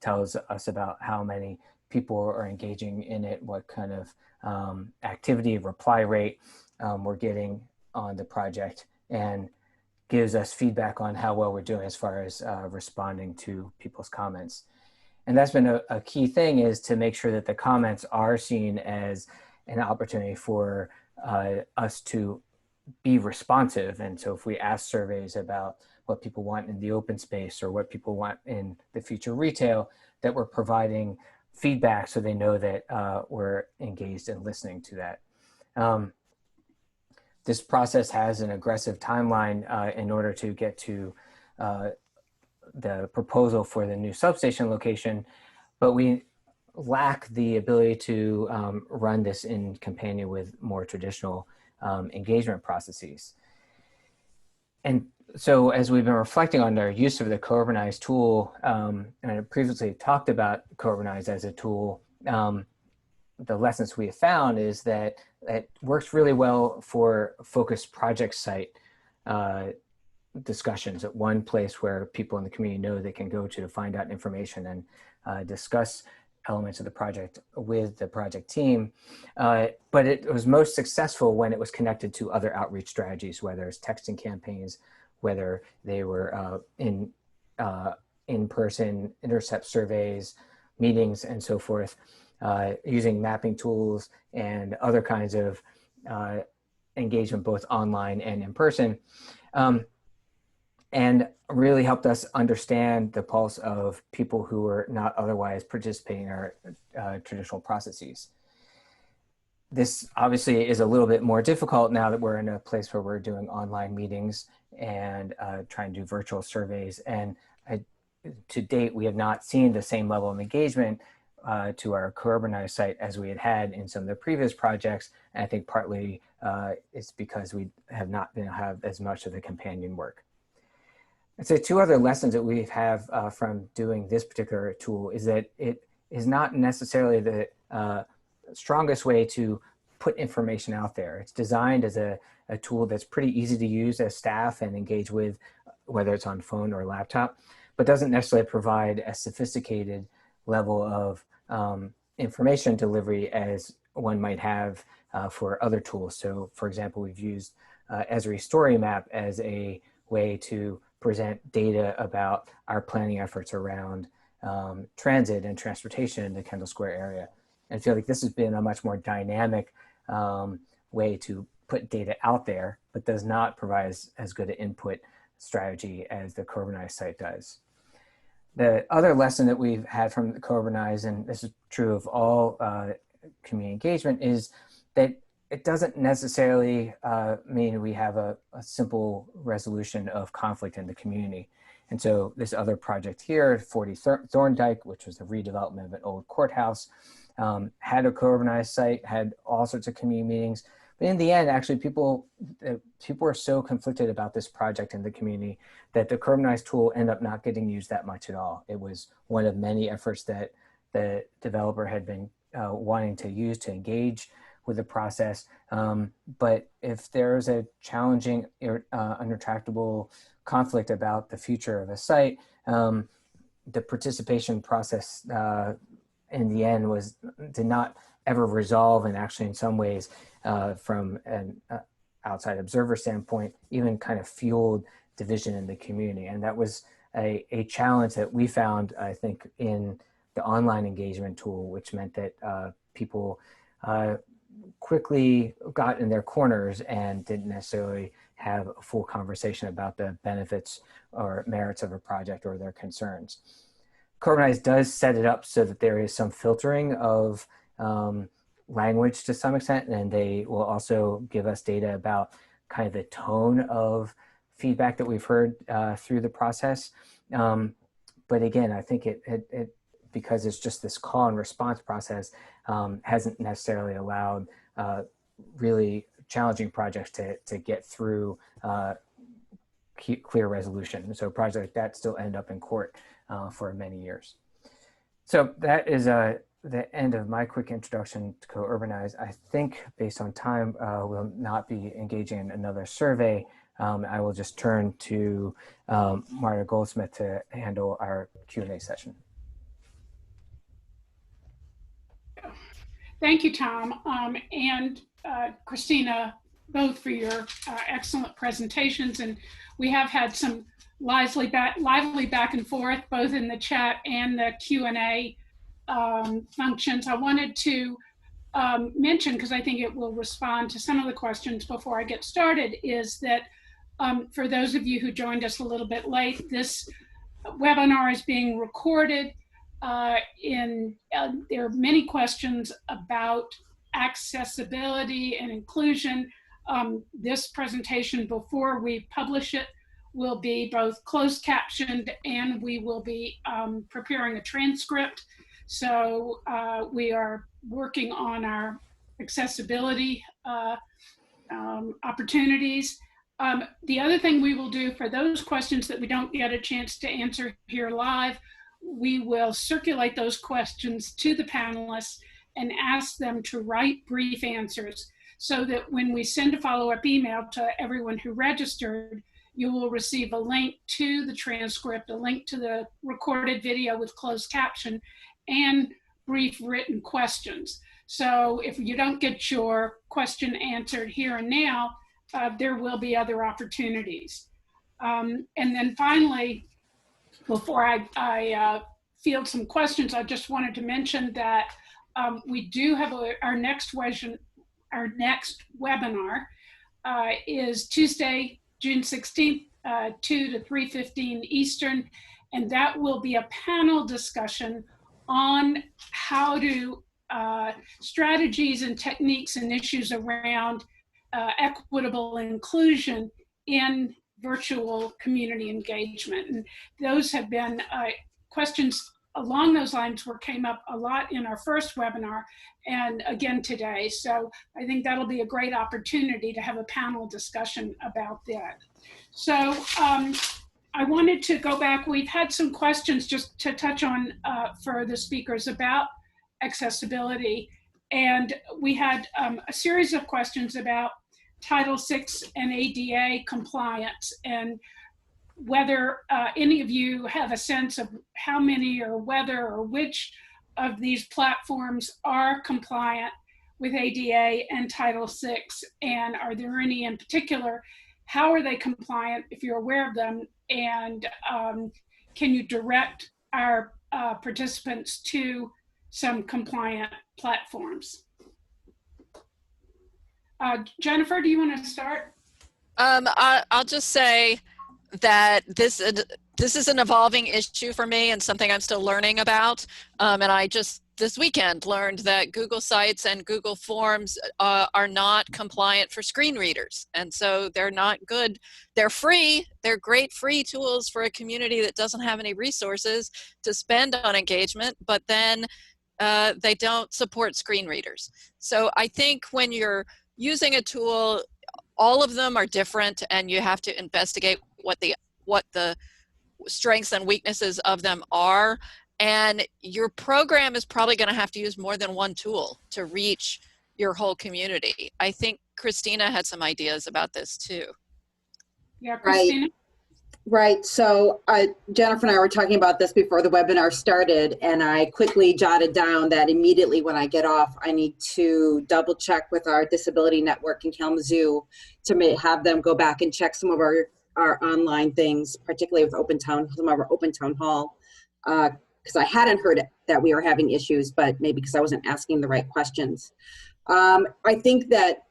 tells us about how many people are engaging in it, what kind of activity, reply rate we're getting on the project, and gives us feedback on how well we're doing as far as responding to people's comments. And that's been a key thing, is to make sure that the comments are seen as an opportunity for us to be responsive. And so if we ask surveys about what people want in the open space or what people want in the future retail, that we're providing feedback so they know that we're engaged in listening to that. This process has an aggressive timeline in order to get to the proposal for the new substation location, but we lack the ability to run this in companion with more traditional engagement processes. And so as we've been reflecting on our use of the co-urbanized tool, and I previously talked about co-urbanized as a tool, the lessons we have found is that it works really well for focused project site discussions at one place where people in the community know they can go to find out information and discuss elements of the project with the project team. But it was most successful when it was connected to other outreach strategies, whether it's texting campaigns, whether they were in-person intercept surveys, meetings, and so forth, using mapping tools and other kinds of engagement, both online and in person. And really helped us understand the pulse of people who were not otherwise participating in our traditional processes. This obviously is a little bit more difficult now that we're in a place where we're doing online meetings and trying to do virtual surveys. And to date, we have not seen the same level of engagement to our co-urbanized site as we had had in some of the previous projects. And I think partly it's because we have not been able to have as much of the companion work. I'd say two other lessons that we have from doing this particular tool is that it is not necessarily the strongest way to put information out there. It's designed as a tool that's pretty easy to use as staff and engage with, whether it's on phone or laptop, but doesn't necessarily provide a sophisticated level of information delivery as one might have for other tools. So for example, we've used Esri Story Map as a way to present data about our planning efforts around transit and transportation in the Kendall Square area. And I feel like this has been a much more dynamic way to put data out there, but does not provide as good an input strategy as the Co-Urbanized site does. The other lesson that we've had from the Co-Urbanized, and this is true of all community engagement, is that it doesn't necessarily mean we have a simple resolution of conflict in the community. And so this other project here, 40 Thorndike, which was the redevelopment of an old courthouse, had a Co-Urbanized site, had all sorts of community meetings. But in the end, actually, people are so conflicted about this project in the community that the Co-Urbanized tool ended up not getting used that much at all. It was one of many efforts that the developer had been wanting to use to engage with the process. But if there's a challenging, unretractable conflict about the future of a site, the participation process in the end did not ever resolve, and actually in some ways from an outside observer standpoint, even kind of fueled division in the community. And that was a challenge that we found, I think, in the online engagement tool, which meant that people quickly got in their corners and didn't necessarily have a full conversation about the benefits or merits of a project or their concerns. Co-Urbanized does set it up so that there is some filtering of language to some extent, and they will also give us data about kind of the tone of feedback that we've heard through the process. But again, I think it because it's just this call and response process, hasn't necessarily allowed really challenging projects to get through clear resolution. So projects like that still end up in court for many years. So that is the end of my quick introduction to Co-Urbanized. I think based on time, we'll not be engaging in another survey. I will just turn to Marta Goldsmith to handle our Q&A session. Thank you, Tom, and Christina, both for your excellent presentations. And we have had some lively back and forth, both in the chat and the Q&A functions. I wanted to mention, because I think it will respond to some of the questions before I get started, is that for those of you who joined us a little bit late, this webinar is being recorded. There are many questions about accessibility and inclusion. This presentation, before we publish it, will be both closed captioned, and we will be preparing a transcript. So we are working on our accessibility opportunities. The other thing we will do for those questions that we don't get a chance to answer here live, we will circulate those questions to the panelists and ask them to write brief answers, so that when we send a follow-up email to everyone who registered, you will receive a link to the transcript, a link to the recorded video with closed caption, and brief written questions. So if you don't get your question answered here and now, there will be other opportunities. And then finally, before I field some questions, I just wanted to mention that we do have our next webinar is Tuesday, June 16th, 2 to 3:15 Eastern, and that will be a panel discussion on how to strategies and techniques and issues around equitable inclusion in virtual community engagement. And those have been questions along those lines came up a lot in our first webinar and again today. So I think that'll be a great opportunity to have a panel discussion about that. So I wanted to go back. We've had some questions just to touch on for the speakers about accessibility. And we had a series of questions about Title VI and ADA compliance, and whether any of you have a sense of how many or whether or which of these platforms are compliant with ADA and Title VI, and are there any in particular? How are they compliant if you're aware of them? And can you direct our participants to some compliant platforms? Jennifer, do you want to start? I'll just say that this is an evolving issue for me and something I'm still learning about. And I just this weekend learned that Google Sites and Google Forms are not compliant for screen readers. And so they're not good. They're free. They're great free tools for a community that doesn't have any resources to spend on engagement, but then they don't support screen readers. So I think when you're using a tool, all of them are different, and you have to investigate what the strengths and weaknesses of them are. And your program is probably going to have to use more than one tool to reach your whole community. I think Christina had some ideas about this too. Yeah, Christina? Right. So Jennifer and I were talking about this before the webinar started, and I quickly jotted down that immediately when I get off, I need to double check with our disability network in Kalamazoo to have them go back and check some of our online things, particularly with some of our open town hall, because I hadn't heard that we were having issues, but maybe because I wasn't asking the right questions. I think that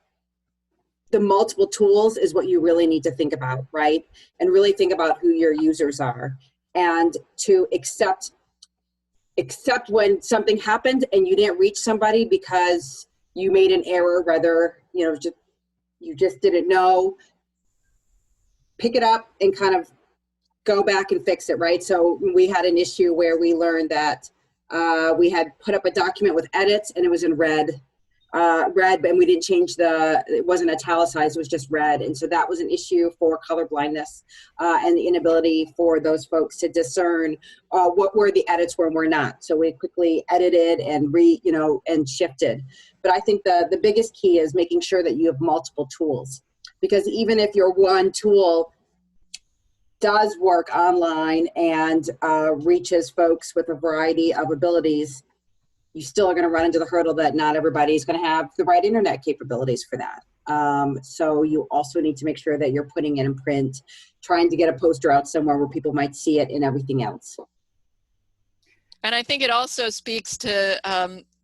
the multiple tools is what you really need to think about, right? And really think about who your users are, and to accept when something happened and you didn't reach somebody because you made an error, whether you just didn't know. Pick it up and kind of go back and fix it, right? So we had an issue where we learned that we had put up a document with edits and it was in red, and we didn't change it wasn't italicized, it was just red. And so that was an issue for color blindness and the inability for those folks to discern what were the edits were and were not. So we quickly edited and and shifted. But I think the biggest key is making sure that you have multiple tools, because even if your one tool does work online and reaches folks with a variety of abilities, you still are going to run into the hurdle that not everybody is going to have the right internet capabilities for that. So you also need to make sure that you're putting it in print, trying to get a poster out somewhere where people might see it, and everything else. And I think it also speaks to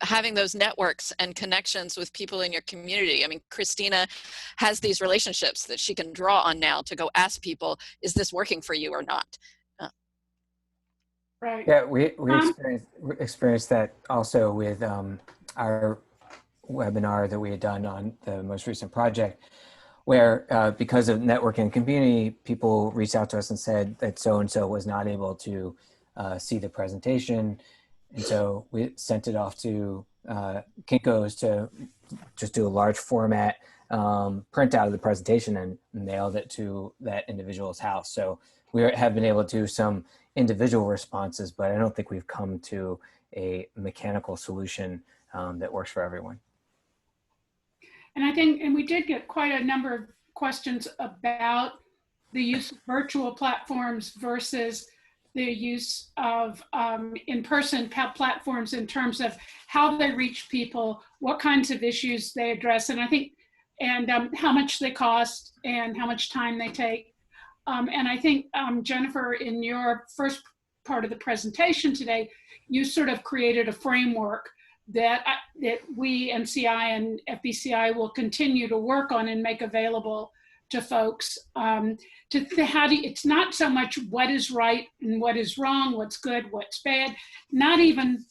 having those networks and connections with people in your community. I mean, Christina has these relationships that she can draw on now to go ask people, is this working for you or not? Right. Yeah, we experienced that also with our webinar that we had done on the most recent project, where because of networking and community, people reached out to us and said that so-and-so was not able to see the presentation. And so we sent it off to Kinko's to just do a large format printout of the presentation and mailed it to that individual's house. So we have been able to do some individual responses, but I don't think we've come to a mechanical solution that works for everyone. And we did get quite a number of questions about the use of virtual platforms versus the use of in-person platforms in terms of how they reach people, what kinds of issues they address, and I think, and how much they cost and how much time they take. And I think, Jennifer, in your first part of the presentation today, you sort of created a framework that we, NCI and FBCI, will continue to work on and make available to folks. It's not so much what is right and what is wrong, what's good, what's bad, not even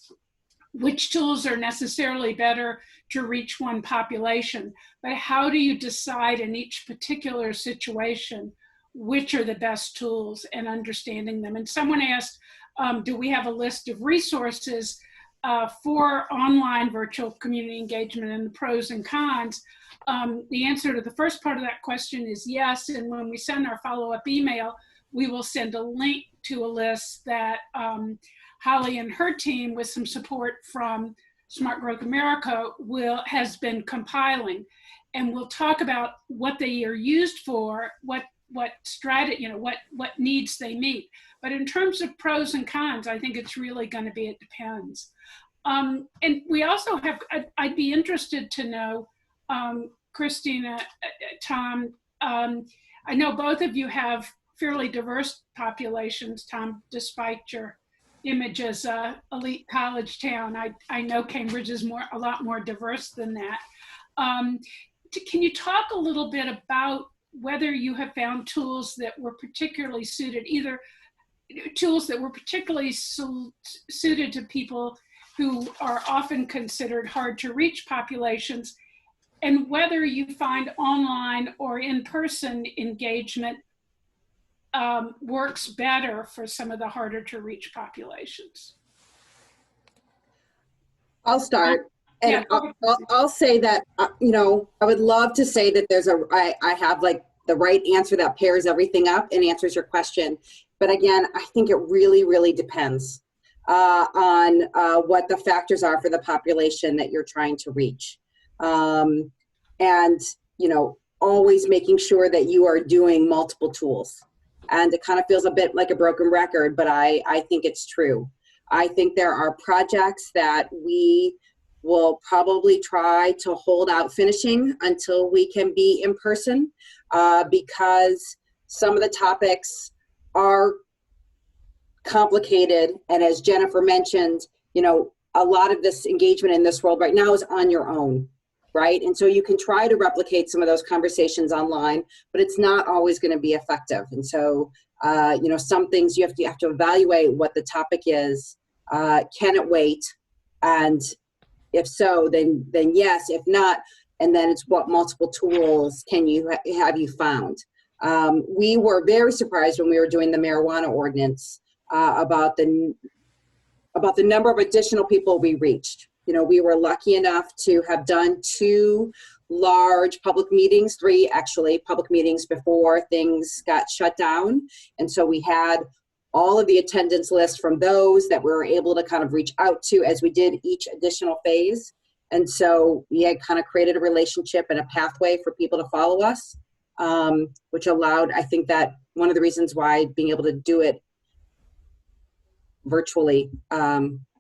which tools are necessarily better to reach one population, but how do you decide in each particular situation which are the best tools and understanding them. And someone asked, do we have a list of resources for online virtual community engagement and the pros and cons? The answer to the first part of that question is yes. And when we send our follow-up email, we will send a link to a list that Holly and her team, with some support from Smart Growth America has been compiling, and we'll talk about what they are used for, what strategy, what needs they meet. But in terms of pros and cons, I think it's really going to be, it depends. And we also have, I'd be interested to know, Christina, Tom, I know both of you have fairly diverse populations. Tom, despite your image as a elite college town, I know Cambridge is a lot more diverse than that. Can you talk a little bit about whether you have found tools that were particularly suited, either tools that were particularly suited to people who are often considered hard to reach populations, and whether you find online or in-person engagement works better for some of the harder to reach populations? I'll start. And Yeah. I'll say that, I would love to say that I have like the right answer that pairs everything up and answers your question. But again, I think it really, really depends on what the factors are for the population that you're trying to reach. And, always making sure that you are doing multiple tools. And it kind of feels a bit like a broken record, but I think it's true. I think there are projects that we will probably try to hold out finishing until we can be in person, because some of the topics are complicated. And as Jennifer mentioned, a lot of this engagement in this world right now is on your own, right? And so you can try to replicate some of those conversations online, but it's not always going to be effective. And so, some things you have to evaluate what the topic is. Can it wait? And if so, then yes. If not, and then it's what multiple tools have you found? We were very surprised when we were doing the marijuana ordinance about the number of additional people we reached. We were lucky enough to have done 2 large public meetings, 3 actually public meetings before things got shut down. And so we had all of the attendance list from those that we were able to kind of reach out to as we did each additional phase. And so we had kind of created a relationship and a pathway for people to follow us, which allowed, I think that one of the reasons why being able to do it virtually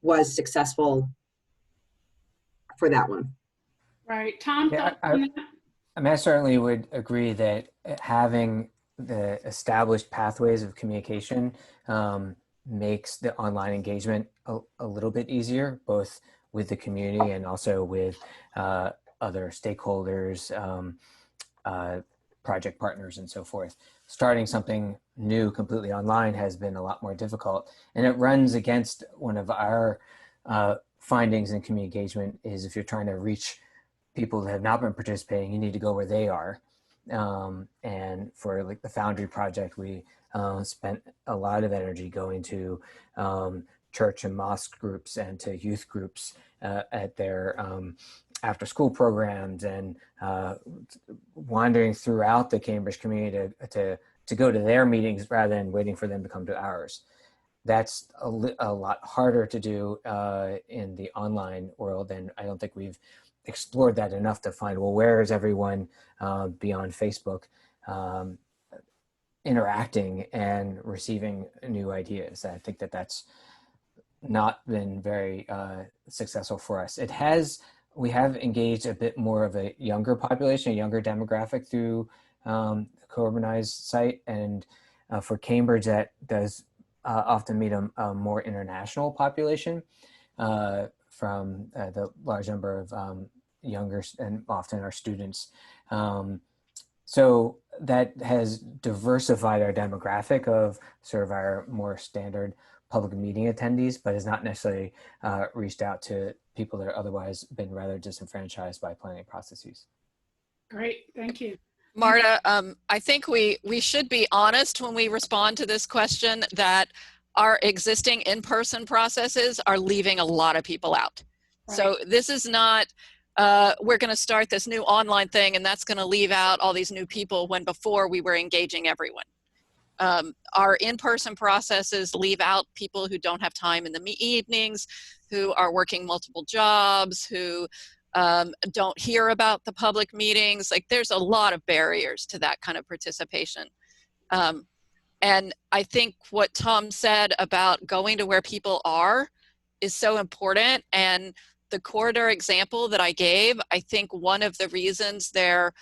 was successful for that one. Right. Tom? Yeah, I certainly would agree that having the established pathways of communication makes the online engagement a little bit easier, both with the community and also with other stakeholders, project partners, and so forth. Starting something new completely online has been a lot more difficult, and it runs against one of our findings in community engagement is if you're trying to reach people that have not been participating, you need to go where they are. And for like the Foundry project, we spent a lot of energy going to church and mosque groups and to youth groups at their after school programs, and wandering throughout the Cambridge community to go to their meetings rather than waiting for them to come to ours. That's a lot harder to do in the online world, and I don't think we've explored that enough to find, well, where is everyone beyond Facebook interacting and receiving new ideas? I think that's not been very successful for us. We have engaged a bit more of a younger population, a younger demographic through the co-urbanized site, and for Cambridge that does often meet a more international population from the large number of younger and often our students. So that has diversified our demographic of sort of our more standard public meeting attendees, but has not necessarily reached out to people that are otherwise been rather disenfranchised by planning processes. Great, thank you. Marta, I think we should be honest when we respond to this question that our existing in-person processes are leaving a lot of people out. Right. So this is not, we're going to start this new online thing and that's going to leave out all these new people when before we were engaging everyone. Our in-person processes leave out people who don't have time in the evenings, who are working multiple jobs, who don't hear about the public meetings. Like, there's a lot of barriers to that kind of participation. And I think what Tom said about going to where people are is so important. And the corridor example that I gave, I think one of the reasons their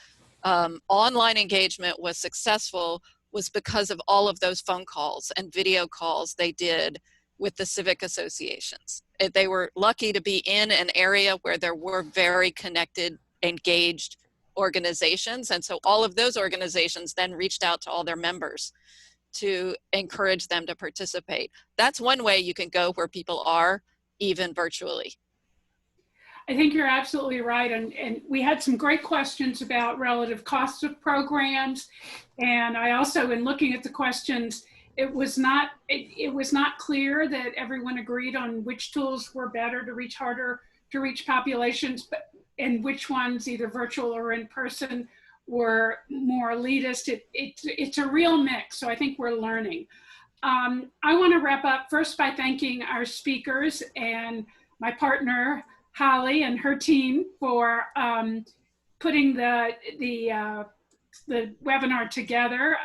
online engagement was successful was because of all of those phone calls and video calls they did with the civic associations. They were lucky to be in an area where there were very connected, engaged organizations. And so all of those organizations then reached out to all their members to encourage them to participate. That's one way you can go where people are, even virtually. I think you're absolutely right. And we had some great questions about relative costs of programs. And I also, in looking at the questions, it was not clear that everyone agreed on which tools were better to reach harder to reach populations, and which ones, either virtual or in person, were more elitist. It's a real mix. So I think we're learning. I want to wrap up first by thanking our speakers and my partner, Holly, and her team for putting the webinar together.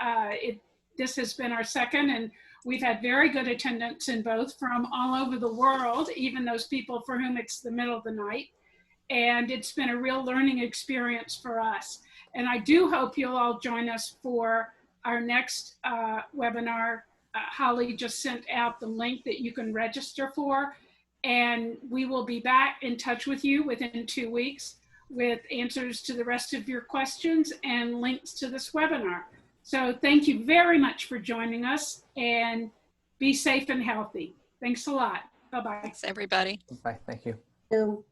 This has been our second, and we've had very good attendance in both from all over the world, even those people for whom it's the middle of the night. And it's been a real learning experience for us. And I do hope you'll all join us for our next webinar. Holly just sent out the link that you can register for. And we will be back in touch with you within 2 weeks with answers to the rest of your questions and links to this webinar. So thank you very much for joining us, and be safe and healthy. Thanks a lot. Bye-bye. Thanks, everybody. Bye. Thank you. So